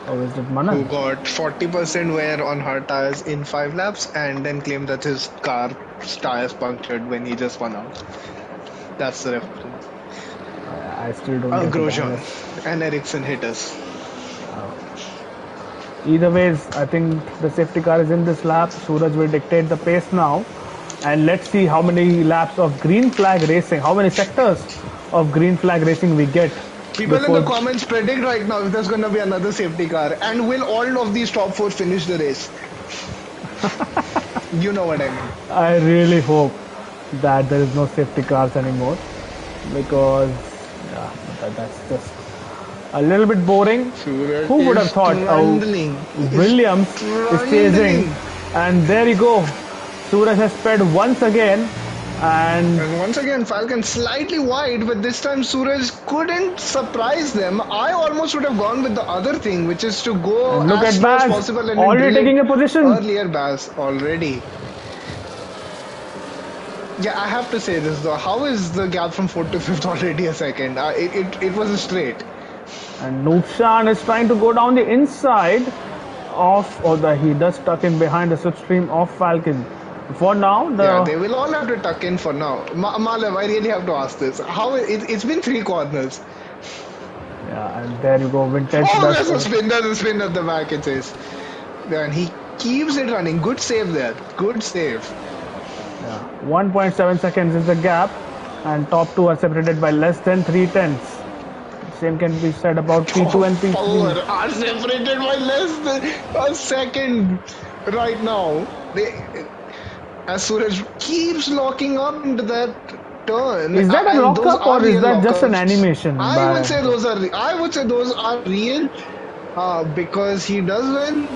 Speaker 1: Or is it
Speaker 2: who
Speaker 1: Manan?
Speaker 2: got 40% wear on hard tires in 5 laps and then claimed that his car's tires punctured when he just won out. That's the reference.
Speaker 1: I still don't get it
Speaker 2: Grosjean
Speaker 1: unless.
Speaker 2: and Ericsson hit us.
Speaker 1: Either ways, I think the safety car is in this lap. Suraj will dictate the pace now. And let's see how many laps of green flag racing, how many sectors of green flag racing we get
Speaker 2: People in the
Speaker 1: before.
Speaker 2: comments predict right now if there's going to be another safety car, and will all of these top four finish the race? You know what I mean.
Speaker 1: I really hope that there is no safety cars anymore because that's just a little bit boring.
Speaker 2: Suraj
Speaker 1: Who would have
Speaker 2: is
Speaker 1: thought
Speaker 2: trundling. He is
Speaker 1: Williams is chasing,
Speaker 2: trundling.
Speaker 1: and there you go. Suraj has sped once again, and
Speaker 2: And once again, Falcon slightly wide, but this time Suraj couldn't surprise them. I almost would have gone with the other thing, which is to go
Speaker 1: look
Speaker 2: as
Speaker 1: at
Speaker 2: slow as
Speaker 1: Baz
Speaker 2: possible and then
Speaker 1: already
Speaker 2: drill
Speaker 1: taking
Speaker 2: it
Speaker 1: a position.
Speaker 2: earlier. Baz already. Yeah, I have to say this though. How is the gap from fourth to fifth already a second? It was a straight.
Speaker 1: And Nukshan is trying to go down the inside of, or he does tuck in behind the slipstream of Falcon. For now,
Speaker 2: Yeah, they
Speaker 1: the
Speaker 2: will all have to tuck in for now. Malev, I really have to ask this. It's been three corners.
Speaker 1: yeah, and there you go. Vintage
Speaker 2: Oh,
Speaker 1: does.
Speaker 2: there's a spin. There's a spin at the back. It says. And he keeps it running. Good save there. Good save.
Speaker 1: Yeah, 1.7 seconds is the gap, and top two are separated by less than 3 tenths. Same can be said about P2 and
Speaker 2: Top four
Speaker 1: P3.
Speaker 2: are separated by less than a second right now. As Suraj keeps locking up into that turn,
Speaker 1: Is that a
Speaker 2: and those
Speaker 1: lockup
Speaker 2: are
Speaker 1: or is
Speaker 2: real
Speaker 1: that just an
Speaker 2: lockups.
Speaker 1: animation?
Speaker 2: I would say those are. I would say those are real. Because he does win.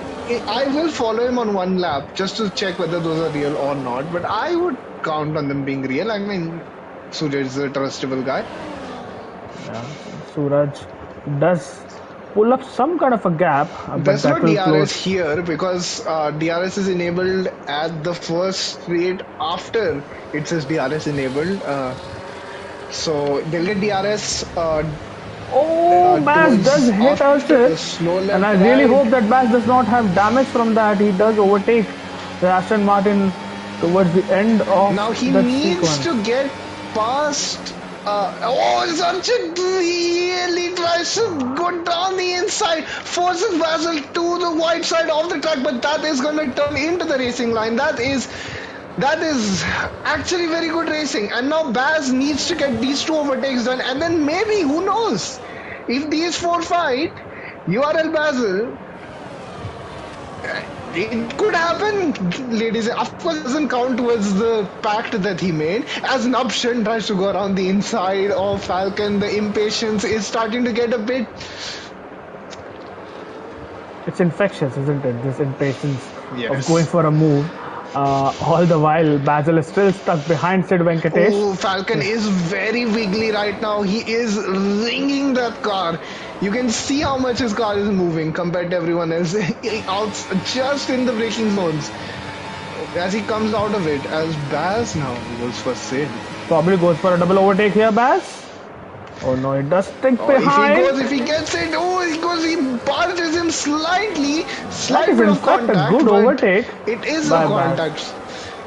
Speaker 2: I will follow him on one lap just to check whether those are real or not. But I would count on them being real. I mean, Suraj is a trustable guy.
Speaker 1: Yeah, Suraj does pull up some kind of a gap, but
Speaker 2: There's no
Speaker 1: that will
Speaker 2: DRS
Speaker 1: close.
Speaker 2: here because DRS is enabled at the first straight after it says DRS enabled. So they'll get DRS
Speaker 1: Oh, Bass does
Speaker 2: towards
Speaker 1: hit
Speaker 2: after
Speaker 1: Archer,
Speaker 2: the slow
Speaker 1: and I
Speaker 2: left
Speaker 1: really
Speaker 2: ride.
Speaker 1: hope that Bass does not have damage from that. He does overtake the Aston Martin towards the end of
Speaker 2: Now he
Speaker 1: that
Speaker 2: needs
Speaker 1: sequence.
Speaker 2: to get past. Sargent really tries to go down the inside, forces Basil to the wide side of the track, but that is going to turn into the racing line. That is actually very good racing. And now Baz needs to get these two overtakes done, and then maybe, who knows, if these four fight, URL Basil. It could happen, ladies. Of course, it doesn't count towards the pact that he made. As Nabshan tries to go around the inside of Falcon, the impatience is starting to get a bit.
Speaker 1: It's infectious, isn't it? This impatience of going
Speaker 2: Yes.
Speaker 1: for a move. All the while, Basil is still stuck behind Sid Venkatesh.
Speaker 2: Oh, Falcon is very wiggly right now. He is ringing that car. You can see how much his car is moving compared to everyone else. Out just in the braking zones. as he comes out of it, as Baz now goes for Sid.
Speaker 1: Probably goes for a double overtake here, Baz. Oh no, it does stick
Speaker 2: Oh,
Speaker 1: behind.
Speaker 2: if he gets it, he barges him slightly,
Speaker 1: That
Speaker 2: slight
Speaker 1: is
Speaker 2: bit
Speaker 1: in
Speaker 2: of
Speaker 1: fact a
Speaker 2: contact,
Speaker 1: good
Speaker 2: but
Speaker 1: overtake
Speaker 2: it is a
Speaker 1: by Baz.
Speaker 2: contact.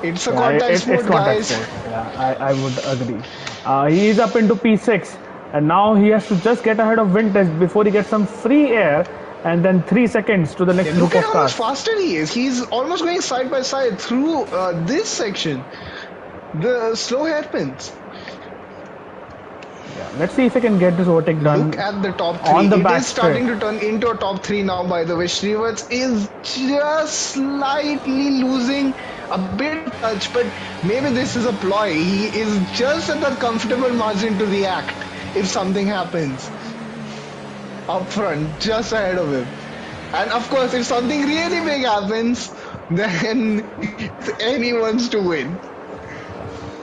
Speaker 2: It's a
Speaker 1: Yeah,
Speaker 2: contact
Speaker 1: it's
Speaker 2: sport,
Speaker 1: contact
Speaker 2: guys.
Speaker 1: sport. Yeah, I would agree. He is up into P6, and now he has to just get ahead of Vintage before he gets some free air, and then 3 seconds to the
Speaker 2: Yeah,
Speaker 1: next
Speaker 2: look
Speaker 1: group
Speaker 2: at
Speaker 1: of
Speaker 2: how much
Speaker 1: cars.
Speaker 2: faster he is. He's almost going side by side through this section. The slow hairpins.
Speaker 1: Yeah, let's see if he can get this overtake
Speaker 2: Look
Speaker 1: done
Speaker 2: at the top three.
Speaker 1: on the
Speaker 2: It
Speaker 1: back
Speaker 2: is
Speaker 1: straight.
Speaker 2: starting to turn into a top three now, by the way. Shrivats is just slightly losing a bit of touch, but maybe this is a ploy. He is just at that comfortable margin to react if something happens up front, just ahead of him. And of course, if something really big happens, then it's anyone's to win.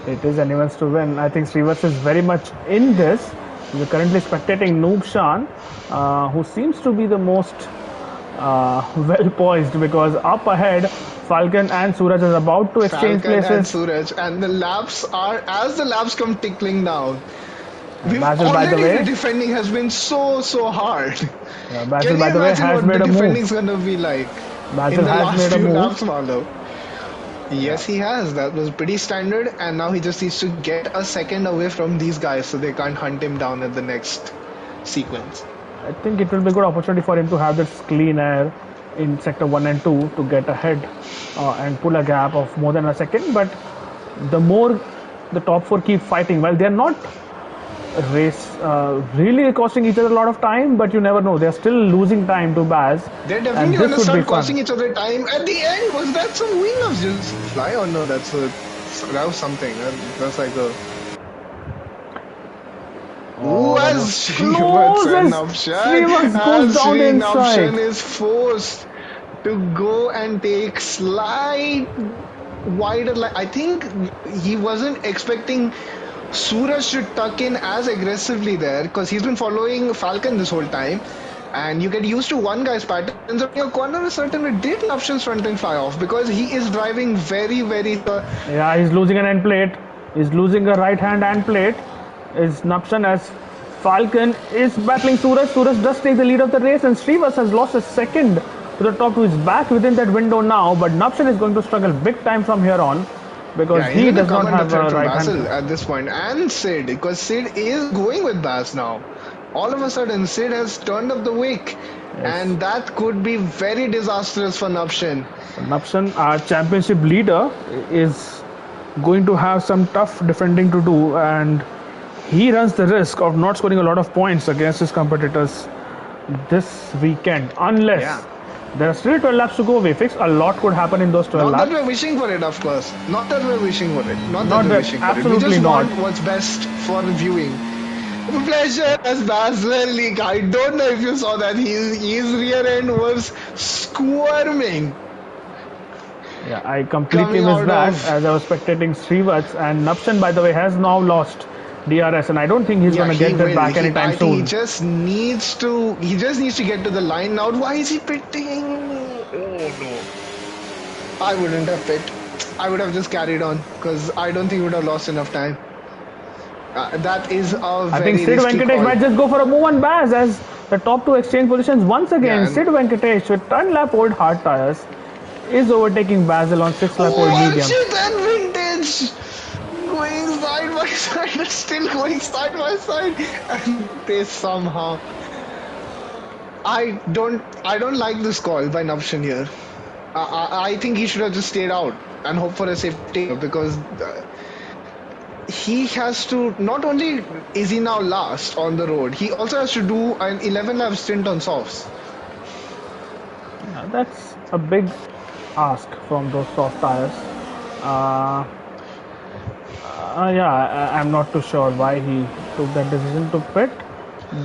Speaker 1: It is anyone's to win. I think Srivas is very much in this. We're currently spectating Noob Shan, who seems to be the most well poised because up ahead, Falcon and Suraj is about to exchange
Speaker 2: Falcon and
Speaker 1: places.
Speaker 2: Suraj, and the laps are as the laps come tickling down. We've
Speaker 1: Basil, by the
Speaker 2: already the
Speaker 1: way,
Speaker 2: defending has been so hard.
Speaker 1: Basil,
Speaker 2: Can
Speaker 1: by
Speaker 2: you
Speaker 1: the way,
Speaker 2: imagine
Speaker 1: has
Speaker 2: what the
Speaker 1: made a move.
Speaker 2: defending's gonna be like in
Speaker 1: Basil
Speaker 2: the
Speaker 1: has
Speaker 2: last
Speaker 1: made a
Speaker 2: few
Speaker 1: move.
Speaker 2: laps, Marlo?
Speaker 1: Yeah,
Speaker 2: Yes, he has. That was pretty standard, and now he just needs to get a second away from these guys so they can't hunt him down at the next sequence.
Speaker 1: I think it will be a good opportunity for him to have this clean air in sector 1 and 2 to get ahead and pull a gap of more than a second. But the more the top four keep fighting, well, they're not race really costing each other a lot of time, but you never know. They're still losing time to Baz,
Speaker 2: They're
Speaker 1: and
Speaker 2: definitely
Speaker 1: this
Speaker 2: gonna
Speaker 1: would be
Speaker 2: start
Speaker 1: fun.
Speaker 2: costing each other time. At the end, was that some wing of just fly or no? That was something. That's like a. Ooh,
Speaker 1: Oh, that
Speaker 2: as
Speaker 1: was
Speaker 2: Shrivats
Speaker 1: close
Speaker 2: and
Speaker 1: as
Speaker 2: Navshan,
Speaker 1: Srivas goes
Speaker 2: as
Speaker 1: down the
Speaker 2: Sri
Speaker 1: inside.
Speaker 2: Navshan is forced to go and take slight wider line. I think he wasn't expecting Suraj to tuck in as aggressively there because he's been following Falcon this whole time. And you get used to one guy's patterns. When your corner is certainly did Navshan's front end fly off because he is driving very.
Speaker 1: Yeah, he's losing an end plate. He's losing a right hand end plate. Is Napshan as Falcon is battling Suraj. Suraj does take the lead of the race, and Srivas has lost a second to the top two. He's back within that window now, but Napshan is going to struggle big time from here on because
Speaker 2: Yeah, he's
Speaker 1: he
Speaker 2: going to
Speaker 1: does
Speaker 2: come
Speaker 1: not
Speaker 2: under
Speaker 1: have
Speaker 2: threat
Speaker 1: a
Speaker 2: from
Speaker 1: right
Speaker 2: Basil
Speaker 1: hand.
Speaker 2: at this point, and Sid, because Sid is going with Bas now. All of a sudden, Sid has turned up the wick,
Speaker 1: Yes.
Speaker 2: and that could be very disastrous for Nupshan.
Speaker 1: Napshan, our championship leader, is going to have some tough defending to do, and he runs the risk of not scoring a lot of points against his competitors this weekend, unless
Speaker 2: Yeah.
Speaker 1: there are still 12 laps to go. We fix a lot could happen in those 12
Speaker 2: Not that
Speaker 1: laps.
Speaker 2: we're wishing for it, of course. Not that we're wishing for it. Not that
Speaker 1: Not
Speaker 2: we're
Speaker 1: that,
Speaker 2: wishing for it. We
Speaker 1: absolutely
Speaker 2: just
Speaker 1: not.
Speaker 2: want what's best for viewing. Pleasure as Basil League. I don't know if you saw that. His rear end was squirming.
Speaker 1: Yeah, I completely
Speaker 2: Coming
Speaker 1: missed
Speaker 2: out
Speaker 1: that
Speaker 2: of.
Speaker 1: as I was spectating Srivats, and Napshan, by the way, has now lost DRS, and I don't think he's
Speaker 2: Yeah,
Speaker 1: going to
Speaker 2: he
Speaker 1: get that
Speaker 2: will.
Speaker 1: back anytime
Speaker 2: I think he
Speaker 1: soon.
Speaker 2: just needs to. He just needs to get to the line now. Why is he pitting? Oh no! I wouldn't have pit. I would have just carried on because I don't think he would have lost enough time. That is a
Speaker 1: I think
Speaker 2: very
Speaker 1: Sid
Speaker 2: risky
Speaker 1: Venkatesh
Speaker 2: call.
Speaker 1: might just go for a move on Baz as the top two exchange positions once again.
Speaker 2: Yeah.
Speaker 1: Sid Venkatesh with 10 lap old hard tires is overtaking Basil on 6 lap old medium.
Speaker 2: Archit and Vintage going side by side, still going side by side, and they somehow. I don't like this call by Navshan here. I think he should have just stayed out and hope for a safety because he has to. Not only is he now last on the road, he also has to do an 11 lap stint on softs.
Speaker 1: That's a big ask from those soft tires. Uh, yeah, I'm not too sure why he took that decision to pit.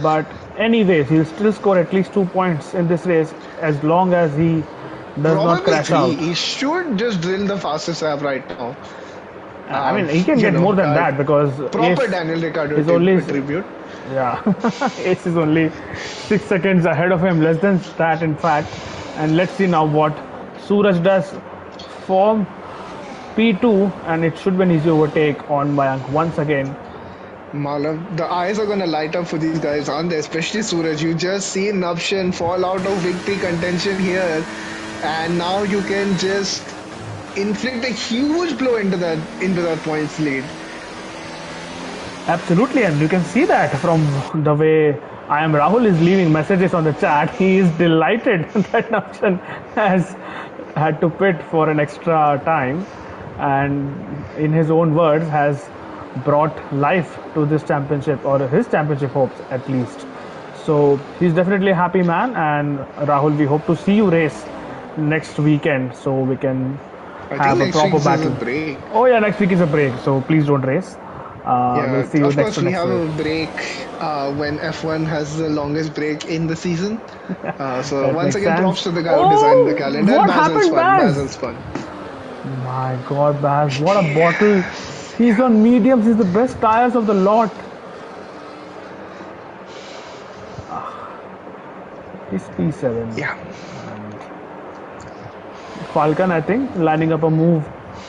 Speaker 1: But anyways, he'll still score at least 2 points in this race as long as he does not
Speaker 2: Probably
Speaker 1: crash
Speaker 2: three.
Speaker 1: out.
Speaker 2: He should just drill the fastest lap right now.
Speaker 1: I mean, he can get more than that because
Speaker 2: proper
Speaker 1: Ace
Speaker 2: Daniel Ricciardo
Speaker 1: is only
Speaker 2: tribute.
Speaker 1: yeah, Ace is only 6 seconds ahead of him, less than that in fact. And let's see now what Suraj does. Form P2, and it should be an easy overtake on Mayank once again.
Speaker 2: Malav, the eyes are gonna light up for these guys, aren't they? Especially Suraj. You just see Navshan fall out of victory contention here, and now you can just inflict a huge blow into that points lead.
Speaker 1: Absolutely, and you can see that from the way I am Rahul is leaving messages on the chat. He is delighted that Navshan has had to pit for an extra time, and in his own words, has brought life to this championship, or his championship hopes at least. So he's definitely a happy man, and Rahul, we hope to see you race next weekend so we can
Speaker 2: I think
Speaker 1: have a
Speaker 2: next week
Speaker 1: proper
Speaker 2: is a
Speaker 1: battle.
Speaker 2: break.
Speaker 1: Oh yeah, next week is a break, so please don't race. We'll
Speaker 2: Yeah,
Speaker 1: see you
Speaker 2: of
Speaker 1: next
Speaker 2: course
Speaker 1: to
Speaker 2: we
Speaker 1: next
Speaker 2: have
Speaker 1: week.
Speaker 2: a break when F1 has the longest break in the season. So
Speaker 1: That
Speaker 2: once
Speaker 1: makes
Speaker 2: again,
Speaker 1: sense.
Speaker 2: props to the guy who designed the
Speaker 1: Oh,
Speaker 2: calendar.
Speaker 1: what
Speaker 2: Basil's
Speaker 1: happened,
Speaker 2: fun.
Speaker 1: Baz?
Speaker 2: Basil's fun.
Speaker 1: My God, Baz, what a bottle! He's on mediums. He's the best tires of the lot. He's P7.
Speaker 2: Yeah.
Speaker 1: Falcon, I think, lining up a move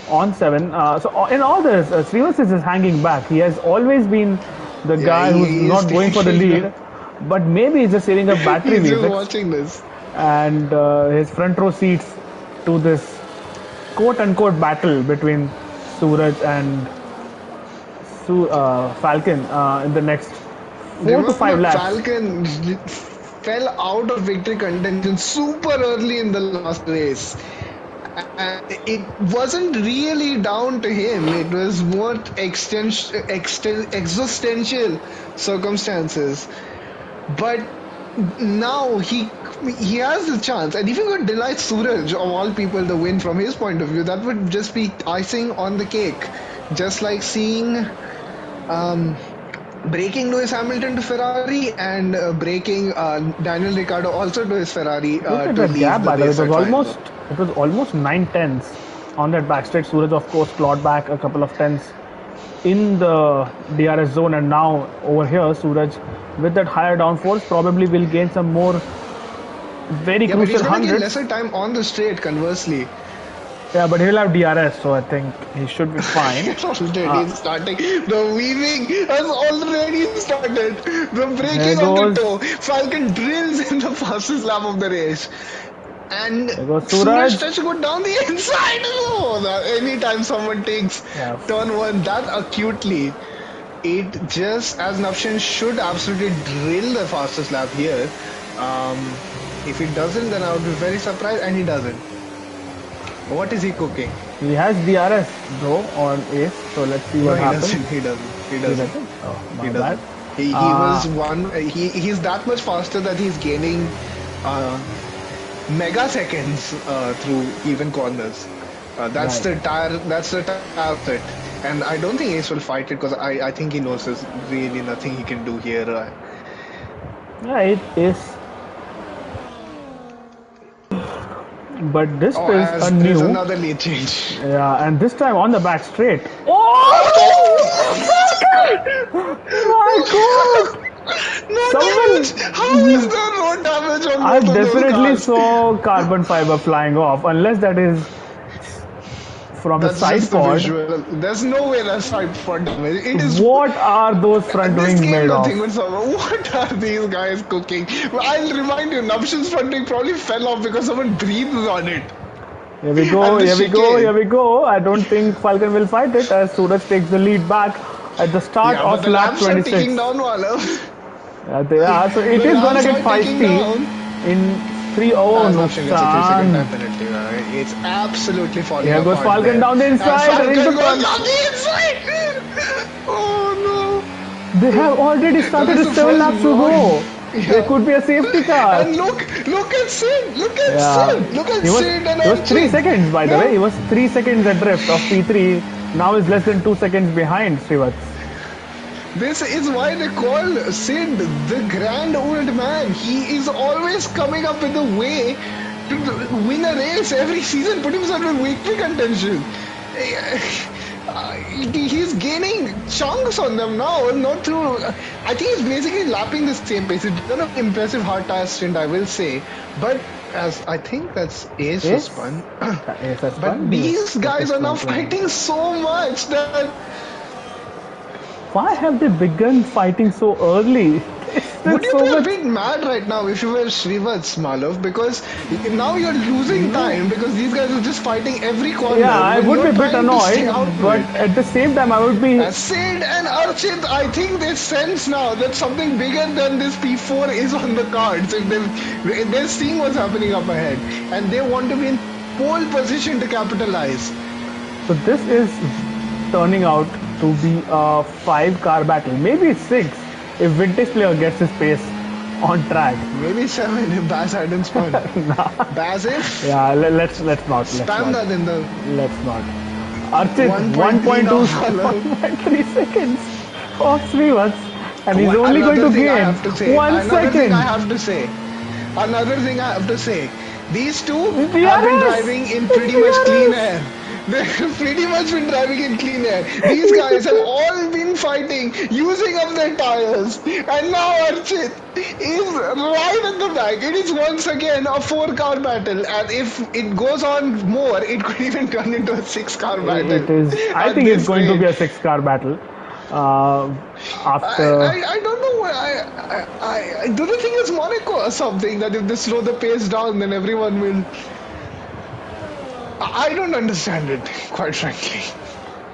Speaker 1: on 7. So in all this, Srivas is just hanging back. He has always been the
Speaker 2: Yeah,
Speaker 1: guy who's
Speaker 2: he is
Speaker 1: not going for the
Speaker 2: taking
Speaker 1: lead, but maybe he's just saving up battery
Speaker 2: he's just
Speaker 1: V6
Speaker 2: watching this.
Speaker 1: and his front row seats to this quote-unquote battle between Suraj and Falcon in the next 4 to 5
Speaker 2: Remember,
Speaker 1: laps.
Speaker 2: Falcon fell out of victory contention super early in the last race. And it wasn't really down to him. It was more existential circumstances. But now he has the chance, and if you could deny Suraj of all people the win from his point of view, that would just be icing on the cake. Just like seeing breaking Lewis Hamilton to Ferrari and breaking Daniel Ricciardo also to his Ferrari
Speaker 1: Look at
Speaker 2: to
Speaker 1: that
Speaker 2: leave
Speaker 1: gap,
Speaker 2: the
Speaker 1: by the way.
Speaker 2: race at Faenza.
Speaker 1: It was almost 9 tenths on that backstretch. Suraj, of course, clawed back a couple of tenths in the DRS zone, and now over here, Suraj, with that higher downforce, probably will gain some more very
Speaker 2: Yeah, but he's
Speaker 1: crucial
Speaker 2: going to get
Speaker 1: hundreds.
Speaker 2: lesser time on the straight, conversely.
Speaker 1: Yeah, but he'll have DRS, so I think he should be fine.
Speaker 2: Already starting. The weaving has already started. The
Speaker 1: There
Speaker 2: braking on the
Speaker 1: goes,
Speaker 2: toe. Falcon drills in the fastest lap of the race. And
Speaker 1: there goes
Speaker 2: Suraj
Speaker 1: Suraj.
Speaker 2: tries to go down the inside. Oh, anytime someone takes
Speaker 1: Yeah,
Speaker 2: turn one that acutely, it just, as Navshan should absolutely drill the fastest lap here. Um, if he doesn't, then I would be very surprised, and he doesn't. What is he cooking?
Speaker 1: he has DRS though on ace, so let's see
Speaker 2: No,
Speaker 1: what
Speaker 2: he
Speaker 1: happens.
Speaker 2: doesn't. He doesn't. He
Speaker 1: He
Speaker 2: doesn't.
Speaker 1: doesn't? Oh,
Speaker 2: He
Speaker 1: my bad.
Speaker 2: doesn't. He
Speaker 1: Uh,
Speaker 2: was one. He's that much faster that he's gaining uh, mega seconds through even corners. That's
Speaker 1: right.
Speaker 2: the tire. That's the tire fit. And I don't think Ace will fight it because I think he knows there's really nothing he can do here.
Speaker 1: Yeah, it is. But this
Speaker 2: Oh,
Speaker 1: is a
Speaker 2: as there's
Speaker 1: new.
Speaker 2: another lead change.
Speaker 1: Yeah, and this time on the back straight. Oh! My God!
Speaker 2: No
Speaker 1: Someone.
Speaker 2: damage. How is there no damage on
Speaker 1: I
Speaker 2: both of those
Speaker 1: definitely
Speaker 2: cars?
Speaker 1: saw carbon fiber flying off, unless that is from the
Speaker 2: That's
Speaker 1: side
Speaker 2: just the
Speaker 1: pod.
Speaker 2: visual. There's no way that's side for damage. It is.
Speaker 1: What are those front
Speaker 2: This
Speaker 1: wings
Speaker 2: game
Speaker 1: made of?
Speaker 2: nothing with someone. What are these guys cooking? Well, I'll remind you, Navshan's front wing probably fell off because someone breathed on it.
Speaker 1: Here we go,
Speaker 2: And the
Speaker 1: here we go,
Speaker 2: chicane.
Speaker 1: here we go. I don't think Falcon will fight it as Suraj takes the lead back at the start
Speaker 2: Yeah, but
Speaker 1: of
Speaker 2: the
Speaker 1: lap
Speaker 2: laps are
Speaker 1: 26.
Speaker 2: ticking down, Wala.
Speaker 1: So it
Speaker 2: The
Speaker 1: is gonna
Speaker 2: laps
Speaker 1: get
Speaker 2: are ticking
Speaker 1: feisty
Speaker 2: down.
Speaker 1: in 3. Oh,
Speaker 2: As
Speaker 1: no,
Speaker 2: Navshan gets a 3-second time
Speaker 1: son.
Speaker 2: penalty, right? It's absolutely falling
Speaker 1: Here goes
Speaker 2: apart
Speaker 1: Falcon
Speaker 2: there.
Speaker 1: down the
Speaker 2: As
Speaker 1: inside,
Speaker 2: Falcon
Speaker 1: into
Speaker 2: goes
Speaker 1: front.
Speaker 2: down the inside! Oh
Speaker 1: They have already
Speaker 2: no!
Speaker 1: started
Speaker 2: That is
Speaker 1: with
Speaker 2: the
Speaker 1: 7
Speaker 2: first
Speaker 1: laps to
Speaker 2: noise.
Speaker 1: go. There
Speaker 2: Yeah.
Speaker 1: could be a safety car.
Speaker 2: And look at Sid! Look at
Speaker 1: Yeah,
Speaker 2: Sid! Look at
Speaker 1: he was
Speaker 2: Sid and
Speaker 1: he was 3
Speaker 2: Archie!
Speaker 1: seconds by the way. He was 3 seconds adrift of P3. Now is less than 2 seconds behind Srivats.
Speaker 2: This is why they call Sid the grand old man. He is always coming up with a way to win a race every season, put himself in victory contention. He's gaining chunks on them now, not through. I think he's basically lapping the same pace. He's done an impressive hard tire stint, I will say. But as I think that's Ace has
Speaker 1: Ace?
Speaker 2: spun.
Speaker 1: Ace has
Speaker 2: But
Speaker 1: spun.
Speaker 2: these
Speaker 1: That
Speaker 2: guys
Speaker 1: is
Speaker 2: are now
Speaker 1: flanking.
Speaker 2: fighting so much that
Speaker 1: Why have they begun fighting so early? There's still
Speaker 2: would you
Speaker 1: so
Speaker 2: be a
Speaker 1: much.
Speaker 2: bit mad right now if you were Shrivats, Malav? Because now you're losing
Speaker 1: No.
Speaker 2: time because these guys are just fighting every corner
Speaker 1: Yeah, I
Speaker 2: when
Speaker 1: would be
Speaker 2: you're
Speaker 1: a bit
Speaker 2: trying to stay
Speaker 1: annoyed,
Speaker 2: out of
Speaker 1: but
Speaker 2: it.
Speaker 1: at the same time, I would be.
Speaker 2: Sid and Archit, I think they sense now that something bigger than this P4 is on the cards. If they're seeing what's happening up ahead, and they want to be in pole position to capitalize.
Speaker 1: So this is turning out to be a five-car battle, maybe six, if Vintage player gets his pace on track.
Speaker 2: Maybe 7 if Baz hadn't spun. Baz if
Speaker 1: Yeah, let's not
Speaker 2: spam that in the
Speaker 1: let's not. Archit
Speaker 2: 1.3
Speaker 1: 1.2
Speaker 2: now, Malav.
Speaker 1: 1.3 seconds of Srivats, and he's only going
Speaker 2: Another
Speaker 1: to
Speaker 2: thing I
Speaker 1: gain
Speaker 2: have to say.
Speaker 1: 1 second.
Speaker 2: Another thing I have to say. These two have been
Speaker 1: DRS!
Speaker 2: driving in
Speaker 1: It's
Speaker 2: pretty much clean
Speaker 1: DRS!
Speaker 2: air. They've pretty much been driving in clean air. These guys have all been fighting, using up their tires. And now Archit is right at the back. It is once again a 4-car battle. And if it goes on more, it could even turn into a 6-car battle.
Speaker 1: It is. I
Speaker 2: At
Speaker 1: think it's
Speaker 2: this
Speaker 1: going to
Speaker 2: rate.
Speaker 1: be a six-car battle. After
Speaker 2: I don't know. I do they think it's Monaco or something that if they slow the pace down, then everyone will. I don't understand it, quite frankly.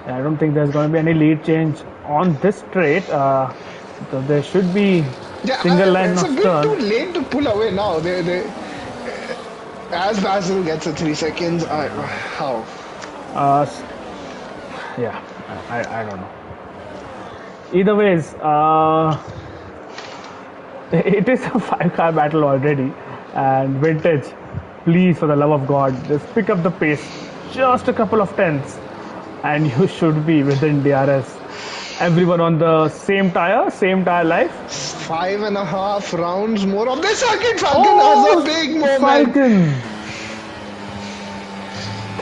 Speaker 1: I don't think there's going to be any lead change on this straight. So there should be single line
Speaker 2: It's a
Speaker 1: of
Speaker 2: bit
Speaker 1: turn.
Speaker 2: too late to pull away now. As Basil gets a 3 seconds, how?
Speaker 1: Uh, yeah, I don't know. Either ways, it is a five-car battle already, and Vintage, please, for the love of God, just pick up the pace just a couple of tenths, and you should be within DRS. Everyone on the same tire life.
Speaker 2: 5.5 rounds more of this circuit. Falcon has a big moment.
Speaker 1: Falcon!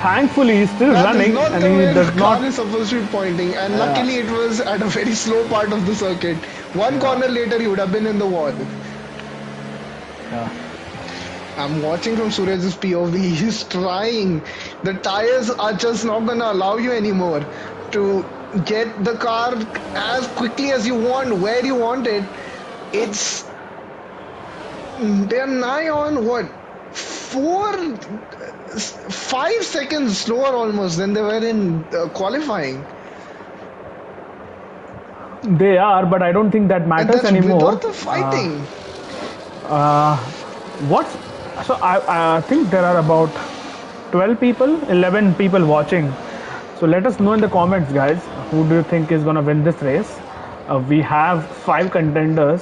Speaker 1: Thankfully, he's still
Speaker 2: That
Speaker 1: running,
Speaker 2: is not
Speaker 1: and
Speaker 2: the
Speaker 1: he
Speaker 2: way
Speaker 1: does
Speaker 2: the car
Speaker 1: not.
Speaker 2: is supposed to be pointing, and luckily it was at a very slow part of the circuit. One corner later, he would have been in the wall.
Speaker 1: Yeah.
Speaker 2: I'm watching from Suraj's POV. He's trying. The tires are just not gonna allow you anymore to get the car as quickly as you want, where you want it. They're nigh on what 5 seconds slower almost than they were in qualifying.
Speaker 1: They are, but I don't think that
Speaker 2: And
Speaker 1: matters
Speaker 2: that's
Speaker 1: anymore.
Speaker 2: without the fighting.
Speaker 1: What's so? I think there are about 12 people, 11 people watching. So let us know in the comments, guys. Who do you think is gonna win this race? We have 5 contenders.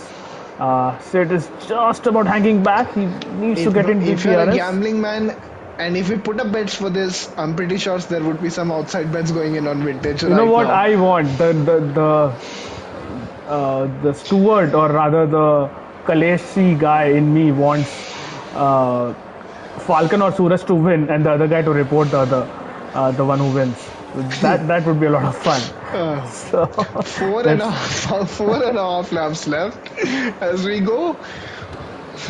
Speaker 1: Sid is just about hanging back. He needs to get into
Speaker 2: If you're a
Speaker 1: DRS.
Speaker 2: gambling man, and if we put up bets for this, I'm pretty sure there would be some outside bets going in on Vintage.
Speaker 1: You know what
Speaker 2: now.
Speaker 1: I want? The steward, or rather the Kalesi guy in me wants Falcon or Suraj to win, and the other guy to report the one who wins. That would be a lot of fun. So
Speaker 2: 4.5 laps left as we go.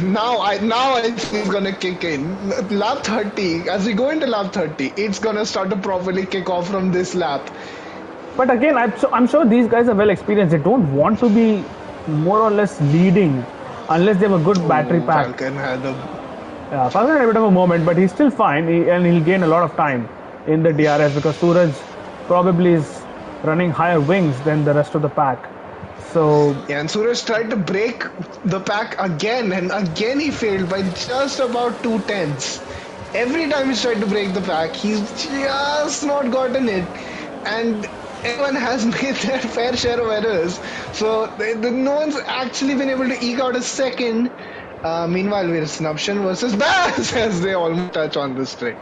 Speaker 2: Now I think it's gonna kick in. Lap 30. As we go into lap 30, it's gonna start to properly kick off from this lap.
Speaker 1: But again, I'm sure these guys are well experienced. They don't want to be more or less leading unless they have a good battery pack.
Speaker 2: Falcon had a
Speaker 1: Falcon had a bit of a moment, but he's still fine, and he'll gain a lot of time in the DRS because Suraj probably is running higher wings than the rest of the pack. So
Speaker 2: yeah, and Suraj tried to break the pack again, and again he failed by just about 2 tenths. Every time he's tried to break the pack, he's just not gotten it, and everyone has made their fair share of errors. So no one's actually been able to eke out a second. Meanwhile, we're Snaption versus Bass as they almost touch on this straight.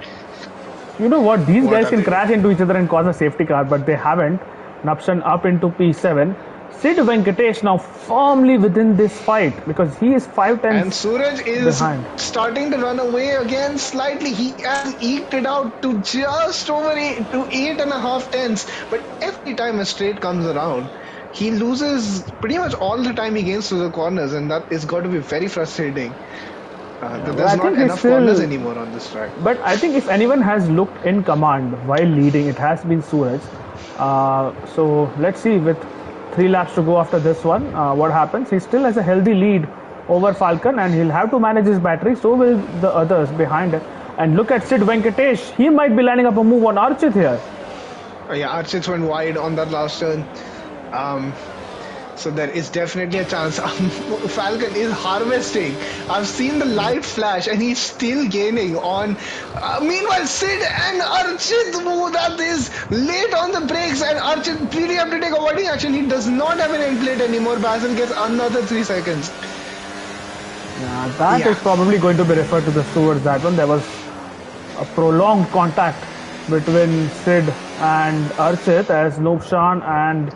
Speaker 1: you know what? These guys can
Speaker 2: they?
Speaker 1: crash into each other and cause a safety car, but they haven't. Napshan up into P7. Sid Venkatesh now firmly within this fight because he is 5 tenths
Speaker 2: And Suraj is
Speaker 1: behind.
Speaker 2: starting to run away again slightly. He has eked it out to just over 8.5 tenths. But every time a straight comes around, he loses pretty much all the time he gains through the corners, and that is got to be very frustrating.
Speaker 1: Yeah, but
Speaker 2: There's
Speaker 1: I
Speaker 2: not
Speaker 1: think he's
Speaker 2: enough corners
Speaker 1: still.
Speaker 2: anymore on this track.
Speaker 1: But I think if anyone has looked in command while leading, it has been Suraj. So let's see with 3 laps to go after this one, what happens. He still has a healthy lead over Falcon and he'll have to manage his battery. So will the others behind him. And look at Sid Venkatesh. He might be lining up a move on Archit here.
Speaker 2: Yeah, Archit went wide on that last turn. Um, So there is definitely a chance. Falcon is harvesting. I've seen the light flash and he's still gaining on. Meanwhile, Sid and Archit, that is late on the brakes, and Archit really have to take a warning action. He does not have an end plate anymore. Basil gets another 3 seconds.
Speaker 1: Yeah, that
Speaker 2: Yeah.
Speaker 1: is probably going to be referred to the towards that one. There was a prolonged contact between Sid and Archit as Nobshan and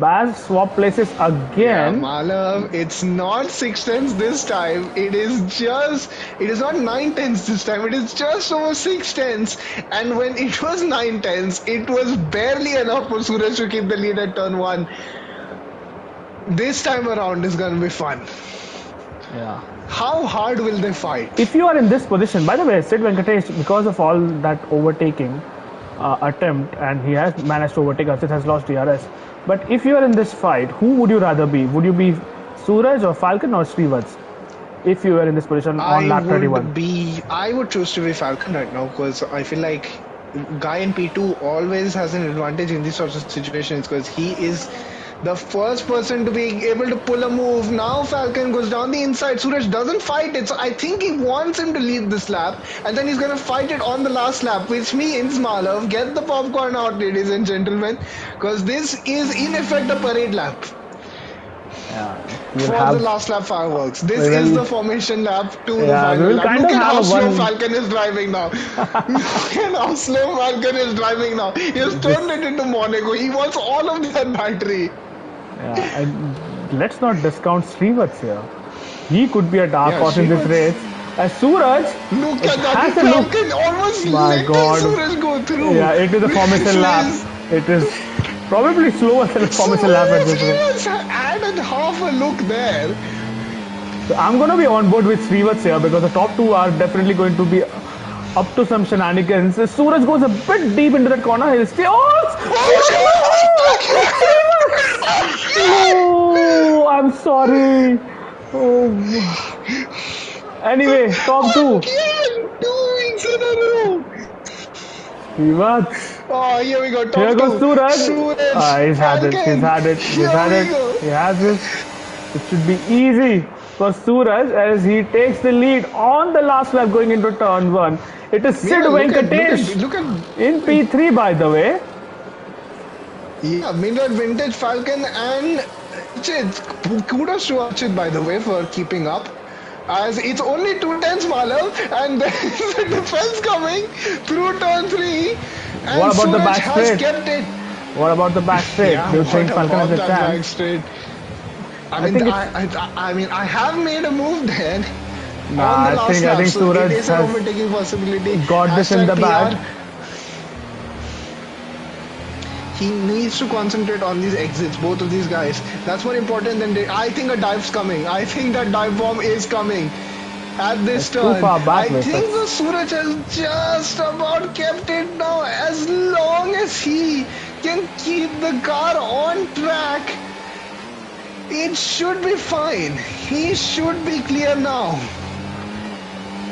Speaker 1: Baz swap places
Speaker 2: Yeah,
Speaker 1: again.
Speaker 2: Malav, it's not 6 tenths this time. It is not 9 tenths this time. It is just over 6 tenths. And when it was 9 tenths, it was barely enough for Suraj to keep the lead at turn one. This time around is going to be fun.
Speaker 1: Yeah.
Speaker 2: How hard will they fight?
Speaker 1: If you are in this position, by the way, Sid Venkatesh, because of all that overtaking attempt, and he has managed to overtake Archit, has lost DRS. But if you are in this fight, who would you rather be? Would you be Suraj or Falcon or Srivats? If you were in this position on lap 31.
Speaker 2: I would choose to be Falcon right now because I feel like Guy in P2 always has an advantage in these sorts of situations because he is the first person to be able to pull a move. Now Falcon goes down the inside. Suraj doesn't fight it, so I think he wants him to lead this lap, and then he's gonna fight it on the last lap, which means Malav, get the popcorn out, ladies and gentlemen, because this is in effect a parade lap.
Speaker 1: Yeah,
Speaker 2: For the last lap fireworks. This is the formation lap to the
Speaker 1: Yeah, we
Speaker 2: final
Speaker 1: will
Speaker 2: lap.
Speaker 1: kind
Speaker 2: Look
Speaker 1: of
Speaker 2: at
Speaker 1: have
Speaker 2: how
Speaker 1: a
Speaker 2: slow
Speaker 1: one.
Speaker 2: Falcon is driving now. Look at how slow Falcon is driving now. He has turned it into Monaco. He wants all of that battery.
Speaker 1: Yeah, and let's not discount Srivats here. He could be a dark
Speaker 2: Yeah,
Speaker 1: horse in this
Speaker 2: Srivats.
Speaker 1: race. As Suraj,
Speaker 2: Look
Speaker 1: it
Speaker 2: at that.
Speaker 1: has a look.
Speaker 2: Falcon almost
Speaker 1: My
Speaker 2: letting
Speaker 1: God.
Speaker 2: Suraj go through.
Speaker 1: Yeah, it is a
Speaker 2: This
Speaker 1: formation lap.
Speaker 2: is-
Speaker 1: It is probably slower than a formation lap at this rate.
Speaker 2: Srivats added half a look there.
Speaker 1: So I'm going to be on board with Srivats here because the top two are definitely going to be up to some shenanigans. Suraj goes a bit deep into that corner. He'll stay. Oh, I'm sorry. Oh. Anyway, top two.
Speaker 2: Again, 2 weeks in a row.
Speaker 1: Srivats.
Speaker 2: Oh, here we go. Top
Speaker 1: Here goes
Speaker 2: two.
Speaker 1: Suraj.
Speaker 2: Suraj.
Speaker 1: He's had it. He's had it. He's
Speaker 2: Here
Speaker 1: had
Speaker 2: we
Speaker 1: it.
Speaker 2: go.
Speaker 1: He has this. It should be easy for Suraj as he takes the lead on the last lap going into turn one. It is Sid
Speaker 2: Meanwhile,
Speaker 1: Venkatesh
Speaker 2: look at
Speaker 1: in P3, by the way.
Speaker 2: yeah. Meanwhile, Vintage Falcon and Chid. Kudos to Archit, by the way, for keeping up. As it's only 2 tenths, Malav, and there's a defense coming through turn three. And
Speaker 1: What about the
Speaker 2: Suraj
Speaker 1: back
Speaker 2: has
Speaker 1: straight?
Speaker 2: kept it.
Speaker 1: What about the back straight?
Speaker 2: Yeah,
Speaker 1: Do you
Speaker 2: what
Speaker 1: think Falcon
Speaker 2: about
Speaker 1: has a
Speaker 2: that back
Speaker 1: chance?
Speaker 2: straight? I
Speaker 1: think
Speaker 2: mean,
Speaker 1: it's-
Speaker 2: I mean, I have made a move there.
Speaker 1: Nah,
Speaker 2: On the
Speaker 1: I
Speaker 2: last
Speaker 1: think
Speaker 2: lap, so
Speaker 1: Suraj
Speaker 2: it is an
Speaker 1: has
Speaker 2: overtaking possibility.
Speaker 1: got this in the
Speaker 2: Hashtag
Speaker 1: bag.
Speaker 2: PR. He needs to concentrate on these exits, both of these guys. That's more important than I think a dive's coming. I think that dive bomb is coming at this
Speaker 1: It's too
Speaker 2: turn.
Speaker 1: far back,
Speaker 2: I think
Speaker 1: Vekas.
Speaker 2: the Suraj has just about kept it now. As long as he can keep the car on track, it should be fine. He should be clear now.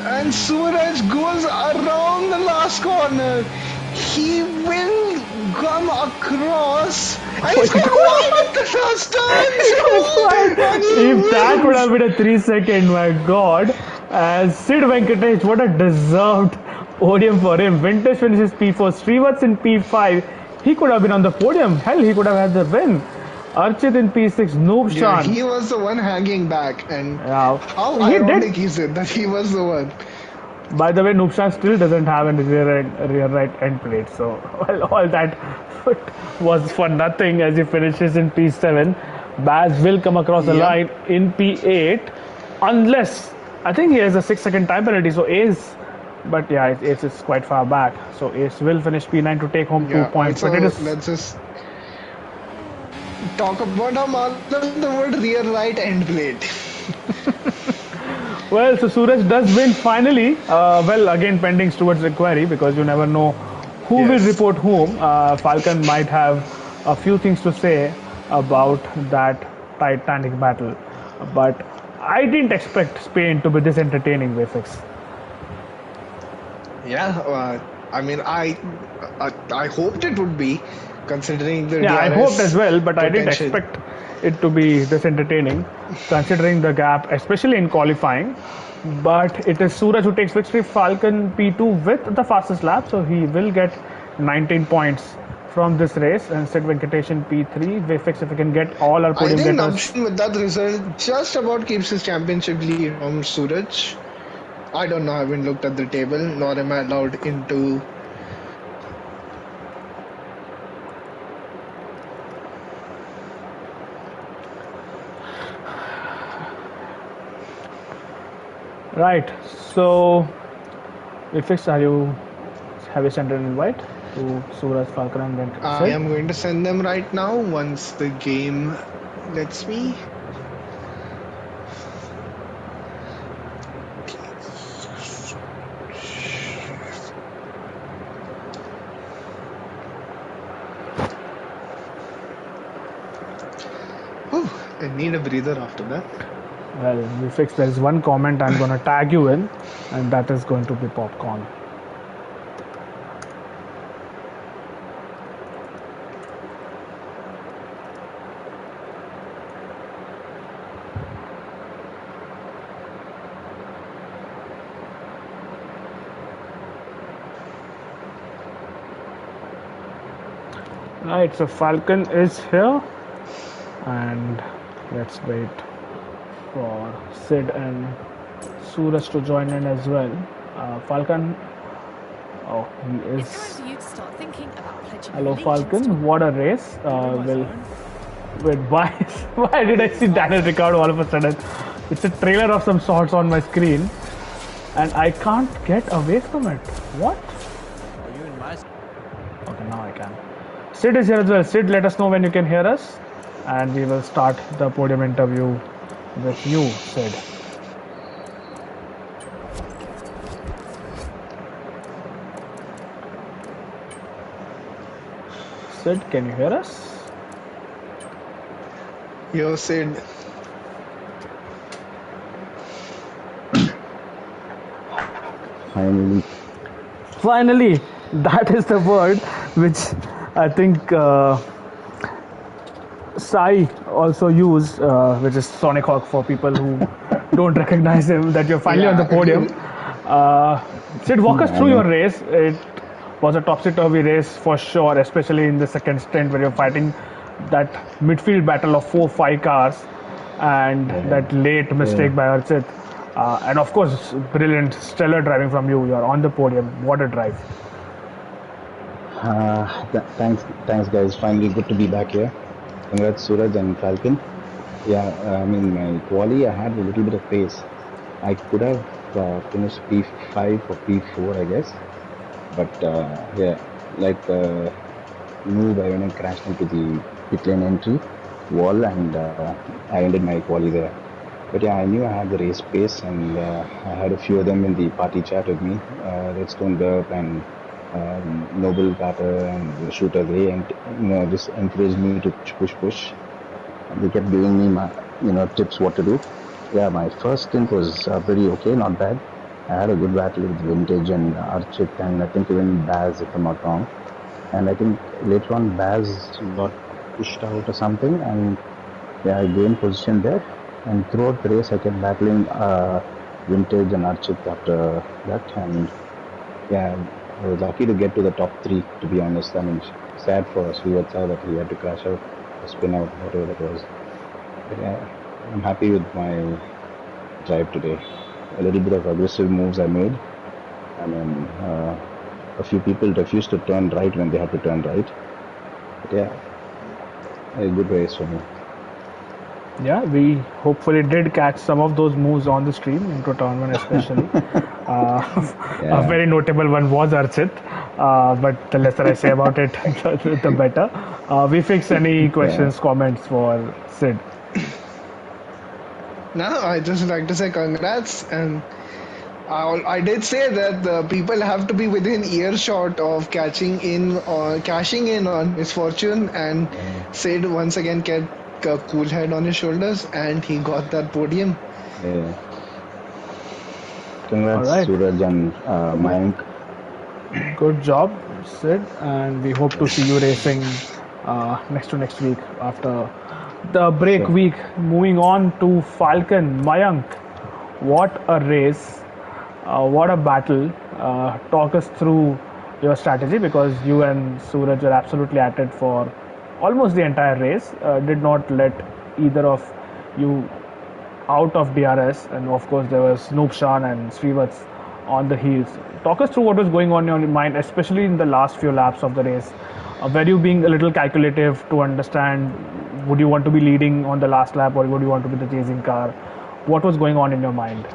Speaker 2: And Suraj goes around the last corner. He will come across. And he's got wide at the last turn.
Speaker 1: If that would have been a 3 second, my god. As Sid Venkatesh, what a deserved podium for him. Vintage finishes P4, Srivats in P5. He could have been on the podium. Hell, he could have had the win. Archit in P6, Noob
Speaker 2: Yeah,
Speaker 1: Shan.
Speaker 2: he was the one hanging back, and
Speaker 1: Yeah.
Speaker 2: how
Speaker 1: He
Speaker 2: ironic
Speaker 1: did.
Speaker 2: is it that he was the one?
Speaker 1: By the way, Nubshan still doesn't have a rear right end plate, so all that was for nothing as he finishes in P7. Baz will come across the
Speaker 2: Yep.
Speaker 1: line in P8, unless I think he has a 6 second time penalty. So Ace, but yeah, Ace is quite far back. So Ace will finish P9 to take home 2 points.
Speaker 2: Also,
Speaker 1: But it is
Speaker 2: let's just talk about how Madhav the word rear right end plate.
Speaker 1: Well, so Suraj does win finally. Well, again, pending Stuart's inquiry because you never know who will
Speaker 2: Yes.
Speaker 1: report whom. Falcon might have a few things to say about that titanic battle, but I didn't expect Spain to be this entertaining, Vfx.
Speaker 2: Yeah. I hoped it would be, considering the
Speaker 1: Yeah, I hoped as
Speaker 2: DRS
Speaker 1: well, but I didn't
Speaker 2: potential.
Speaker 1: expect it to be this entertaining, considering the gap, especially in qualifying. But it is Suraj who takes victory. Falcon P2 with the fastest lap, so he will get 19 points from this race. And Sid Venkatesh P3. Vfx, if we can get all our
Speaker 2: I
Speaker 1: podium
Speaker 2: think
Speaker 1: getters.
Speaker 2: Navshin with that result just about keeps his championship lead from Suraj. I don't know. I haven't looked at the table, nor am I allowed into.
Speaker 1: Right. So, Vfx, have you sent an invite to Suraj, Falcon, and then
Speaker 2: I
Speaker 1: Sid?
Speaker 2: am going to send them right now once the game lets me. Whew, I need a breather after that.
Speaker 1: Well, Vfix, there is one comment I'm going to tag you in, and that is going to be popcorn. Right, so Falcon is here, and let's wait for Sid and Suraj to join in as well. Falcon, oh, he
Speaker 3: It's time
Speaker 1: is.
Speaker 3: for you to start thinking about pledging
Speaker 1: Hello,
Speaker 3: allegiance to
Speaker 1: Falcon. What a race! Wait, why? Why did I see Daniel Ricciardo all of a sudden? It's a trailer of some sorts on my screen, and I can't get away from it. What?
Speaker 4: Are you in my?
Speaker 1: Okay, now I can. Sid is here as well. Sid, let us know when you can hear us, and we will start the podium interview with you, Sid. Sid, can you hear us?
Speaker 2: Yo, Sid.
Speaker 5: Finally.
Speaker 1: Finally, that is the word which I think Sai also used, which is Sonic Hawk for people who don't recognize him, that you're finally on the
Speaker 2: Yeah,
Speaker 1: podium. Sid, walk us
Speaker 5: I
Speaker 1: through
Speaker 5: know.
Speaker 1: your race. It was a topsy-turvy race for sure, especially in the second stint where you're fighting that midfield battle of 4-5 cars and
Speaker 5: Yeah.
Speaker 1: that late mistake by Archit. And of course, brilliant, stellar driving from you. You're on the podium. What a drive.
Speaker 5: Thanks, guys. Finally, good to be back here. Congrats, Suraj and Falcon. Yeah, I mean, my quali, I had a little bit of pace. I could have finished P5 or P4, I guess. But yeah, like move, I went and crashed into the pit lane entry wall, and I ended my quali there. But yeah, I knew I had the race pace, and I had a few of them in the party chat with me, Redstone Derp and Noble Batter and Shooter. They and just encouraged me to push. And they kept giving me my tips what to do. Yeah, my first stint was pretty okay, not bad. I had a good battle with Vintage and Archit, and I think even Baz, if I'm not wrong. And I think later on Baz got pushed out or something, and yeah, I gained position there. And throughout the race, I kept battling Vintage and Archit after that. And yeah, I was lucky to get to the top 3, to be honest. I mean, sad for Srivatsa that he had to crash out, or spin out, whatever that was. But yeah, I'm happy with my drive today. A little bit of aggressive moves I made. I mean, a few people refused to turn right when they had to turn right. But yeah, a good race for me.
Speaker 1: Yeah, we hopefully did catch some of those moves on the stream, into turn one especially. A very notable one was Archit, but the lesser I say about it, the better. We fix any questions, comments for Sid.
Speaker 2: No, I just like to say congrats, and I did say that the people have to be within earshot of cashing in on his fortune, and
Speaker 5: Yeah,
Speaker 2: Sid once again kept a cool head on his shoulders, and he got that podium.
Speaker 5: yeah.
Speaker 1: All
Speaker 5: Congrats,
Speaker 1: right.
Speaker 5: Suraj and Mayank.
Speaker 1: Good job, Sid, and we hope to see you racing next to next week after the break
Speaker 5: Sure.
Speaker 1: week. Moving on to Falcon, Mayank. What a race! What a battle! Talk us through your strategy because you and Suraj were absolutely at it for almost the entire race. Did not let either of you out of DRS, and of course there was Snoop Shan and Srivats on the heels. Talk us through what was going on in your mind, especially in the last few laps of the race. Were you being a little calculative to understand would you want to be leading on the last lap or would you want to be the chasing car? What was going on in your mind?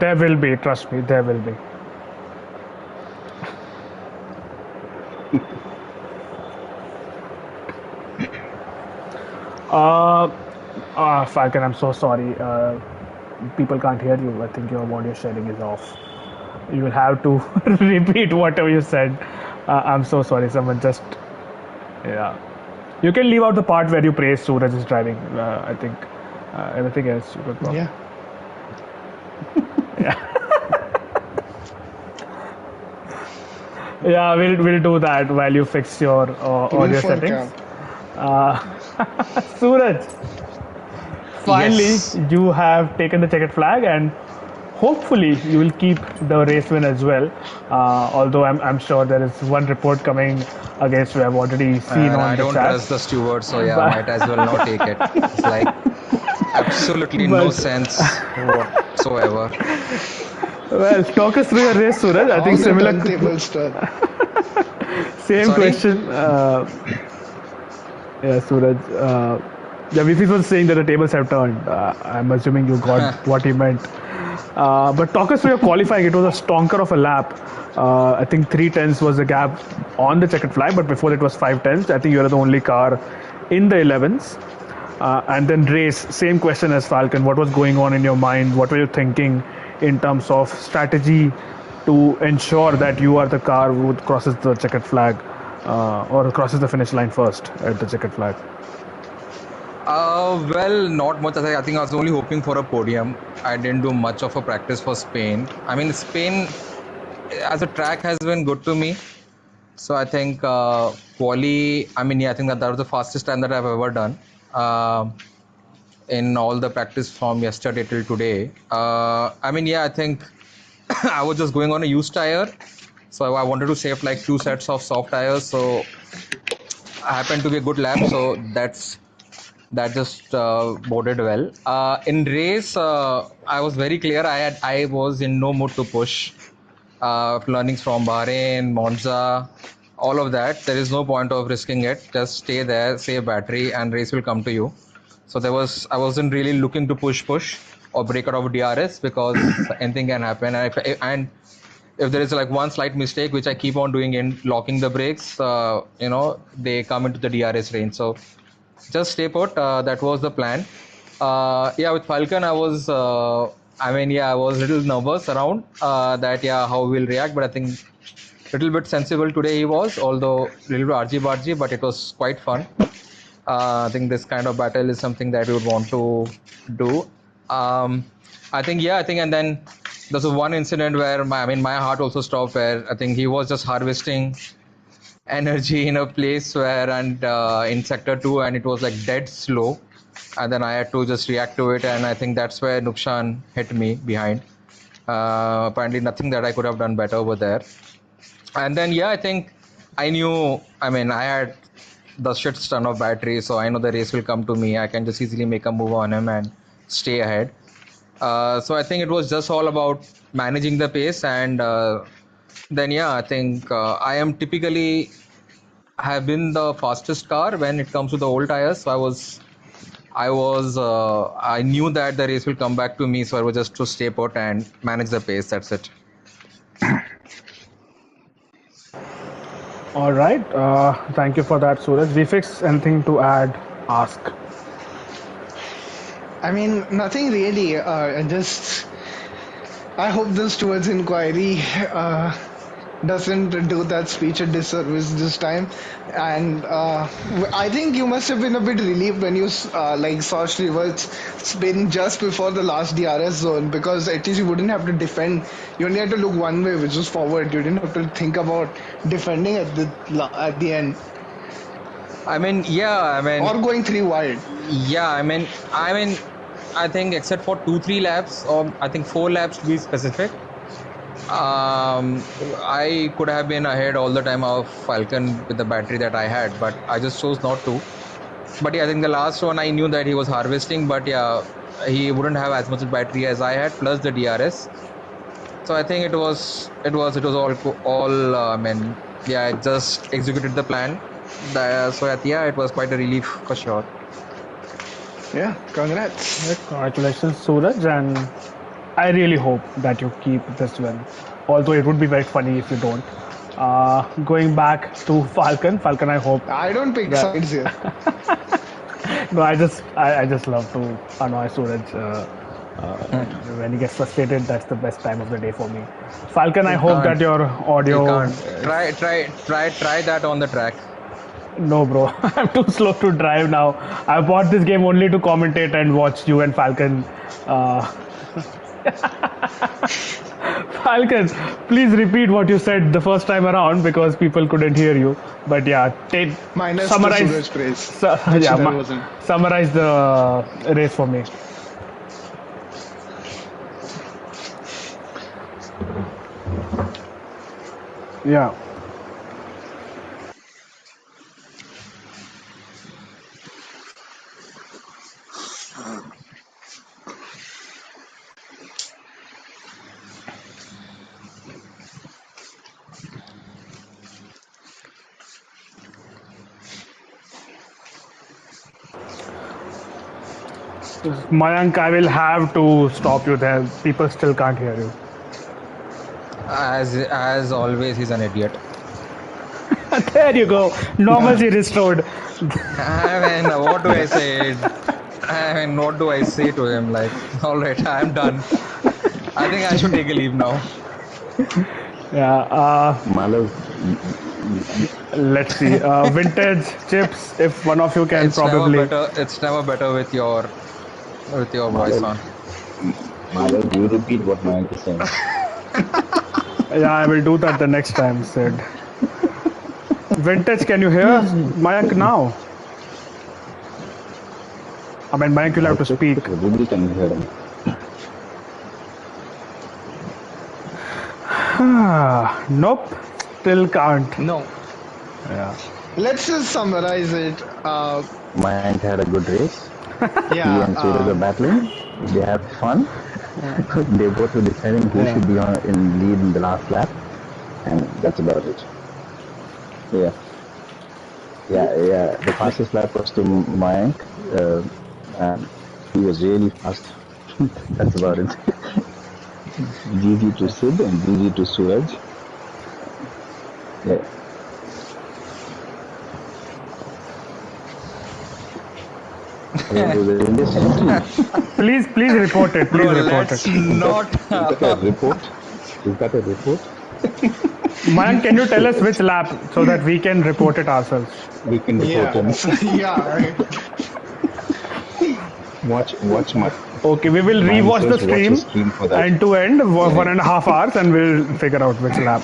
Speaker 1: There will be, trust me, there will be. Uh, Falcon, I'm so sorry. People can't hear you. I think your audio sharing is off. You will have to repeat whatever you said. I'm so sorry. Someone just, yeah. You can leave out the part where you praise Suraj is driving. I think everything else you could talk.
Speaker 2: Yeah.
Speaker 1: Yeah, we'll do that while you fix your
Speaker 2: Full
Speaker 1: audio
Speaker 2: fur
Speaker 1: settings.
Speaker 2: cap.
Speaker 1: Suraj, finally
Speaker 4: Yes.
Speaker 1: you have taken the checkered flag and hopefully you will keep the race win as well. Although I'm sure there is one report coming against you. I've already seen
Speaker 4: And
Speaker 1: on
Speaker 4: I
Speaker 1: the
Speaker 4: don't
Speaker 1: chat.
Speaker 4: trust the steward, so yeah,
Speaker 1: But,
Speaker 4: might as well not take it. It's like absolutely no
Speaker 1: but
Speaker 4: sense whatsoever.
Speaker 1: well, talk us through your race, Suraj. I
Speaker 2: How
Speaker 1: think
Speaker 2: the
Speaker 1: similar,
Speaker 2: turntables turn.
Speaker 1: same
Speaker 4: Sorry?
Speaker 1: question. Yeah, Suraj. Yeah, VP was saying that the tables have turned. I'm assuming you got what he meant. But talk us through your qualifying. It was a stonker of a lap. I think 3 tenths was the gap on the checkered flag, but before it was 5 tenths. I think you were the only car in the 11s. And then race, same question as Falcon. What was going on in your mind? What were you thinking in terms of strategy to ensure that you are the car who crosses the checkered flag or crosses the finish line first at the checkered flag?
Speaker 4: Well, not much. I think I was only hoping for a podium. I didn't do much of a practice for Spain. I mean, Spain as a track has been good to me. So I think quali. I mean, yeah, I think that was the fastest time that I've ever done in all the practice from yesterday till today. I mean, yeah, I think I was just going on a used tire, so I wanted to save like 2 sets of soft tires. So I happened to be a good lap, so that just boded well. In race, I was very clear. I was in no mood to push. Learnings from Bahrain, Monza, all of that. There is no point of risking it. Just stay there, save battery, and race will come to you. So I wasn't really looking to push or break out of DRS because anything can happen. And if there is like one slight mistake, which I keep on doing in locking the brakes, they come into the DRS range. So just stay put. That was the plan. Yeah, with Falcon, I was. I was a little nervous around that. Yeah, how we'll react, but I think little bit sensible today he was, although a little bit argy-bargy, but it was quite fun. I think this kind of battle is something that we would want to do. And then there's one incident where my heart also stopped, where I think he was just harvesting energy in a place where and in sector 2, and it was like dead slow, and then I had to just react to it, and I think that's where Nukshan hit me behind. Apparently nothing that I could have done better over there. And then I think I knew. I mean, I had the shit ton of battery, so I know the race will come to me. I can just easily make a move on him and stay ahead. So I think it was just all about managing the pace, and then yeah, I think I am typically have been the fastest car when it comes to the old tires. So I knew that the race will come back to me, so I was just to stay put and manage the pace. That's it.
Speaker 1: All right. Thank you for that, Suraj. VFix, anything to add? Ask.
Speaker 2: I mean, nothing really. I hope the stewards inquiry doesn't do that speech a disservice this time. And I think you must have been a bit relieved when you like saw Shrivers spin just before the last DRS zone, because at least you wouldn't have to defend. You only had to look one way, which was forward. You didn't have to think about defending at the end
Speaker 4: I mean, yeah, I mean,
Speaker 2: or going three wide.
Speaker 4: yeah, I think except for 2-3 laps, or I think 4 laps to be specific, I could have been ahead all the time of Falcon with the battery that I had, but I just chose not to. But yeah, I think the last one I knew that he was harvesting, but yeah, he wouldn't have as much battery as I had, plus the DRS. So I think it was all. I mean, yeah, I just executed the plan. So yeah, it was quite a relief for sure.
Speaker 2: Yeah, congrats.
Speaker 1: Congratulations, Suraj, and I really hope that you keep this win. Although it would be very funny if you don't. Going back to Falcon, I hope
Speaker 2: I don't pick
Speaker 1: that.
Speaker 2: sides here.
Speaker 1: No, I just love to annoy Suraj. When he gets frustrated, that's the best time of the day for me. Falcon, I
Speaker 4: You
Speaker 1: hope that
Speaker 4: can't.
Speaker 1: your
Speaker 4: You
Speaker 1: audio.
Speaker 4: can't. Try that on the track.
Speaker 1: No, bro, I'm too slow to drive now. I bought this game only to commentate and watch you and Falcon. Uh, Falcon, please repeat what you said the first time around because people couldn't hear you. But yeah,
Speaker 2: Minus the
Speaker 1: summarize.
Speaker 2: Suraj praise, which
Speaker 1: Yeah,
Speaker 2: there wasn't.
Speaker 1: summarize the race for me. Yeah. Mayank, I will have to stop you there. People still can't hear you.
Speaker 4: As always, he's an idiot.
Speaker 1: There you go. Normalcy restored.
Speaker 4: I mean, what do I say? I mean, what do I say to him? Like, all right, I'm done. I think I should take a leave now.
Speaker 1: Yeah.
Speaker 5: Malav,
Speaker 1: Let's see. Vintage chips. If one of you can
Speaker 4: It's
Speaker 1: probably.
Speaker 4: never better. It's never better with your voice on.
Speaker 5: Malav, you repeat what Mayank is saying.
Speaker 1: Yeah, I will do that the next time, Sid. Vintage, can you hear Mayank now? I mean, Mayank, you'll have to speak.
Speaker 5: Everybody can hear him.
Speaker 1: Nope. Still can't.
Speaker 2: No.
Speaker 1: Yeah.
Speaker 2: Let's just summarize it.
Speaker 5: Mayank had a good race. He
Speaker 2: Yeah.
Speaker 5: and Suraj are battling. They had fun. They both were deciding who should be in lead in the last lap, and that's about it. Yeah, yeah. The fastest lap was to Mayank, and he was really fast. That's about it. GG to Sid and GG to Suraj. Yeah.
Speaker 1: Please report it. Please
Speaker 4: Bro,
Speaker 1: report
Speaker 4: let's
Speaker 1: it.
Speaker 4: not.
Speaker 5: Is that a report? Is that a report?
Speaker 1: Mayank, can you tell us which lap so that we can report it ourselves?
Speaker 5: We can report him.
Speaker 2: Yeah. Right.
Speaker 5: Watch my.
Speaker 1: Okay, we will rewatch the
Speaker 5: Watch
Speaker 1: stream
Speaker 5: stream for that.
Speaker 1: end to end, 1.5 hours, and we'll figure out which lap.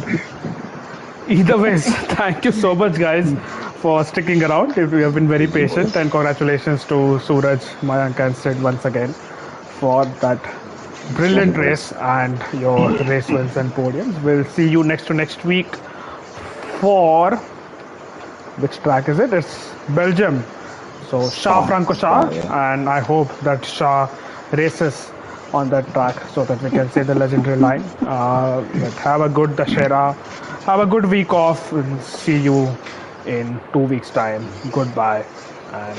Speaker 1: Either ways, thank you so much, guys, for sticking around. You have been very patient, and congratulations to Suraj, Mayank, and Sid once again for that brilliant race and your race wins and podiums. We'll see you next week for Which track is it? It's Belgium. So Shah Franco Shah,
Speaker 5: yeah.
Speaker 1: and I hope that Shah races on that track so that we can say the legendary line. But have a good Dashera, have a good week off, and see you in 2 weeks' time. Goodbye, and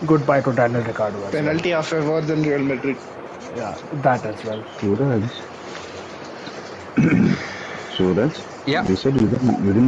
Speaker 1: goodbye to Daniel Ricciardo as well.
Speaker 2: Penalty a favor than Real Madrid.
Speaker 1: Yeah, that as well.
Speaker 5: Suraj, Suraj,
Speaker 4: Yeah.
Speaker 5: you said you didn't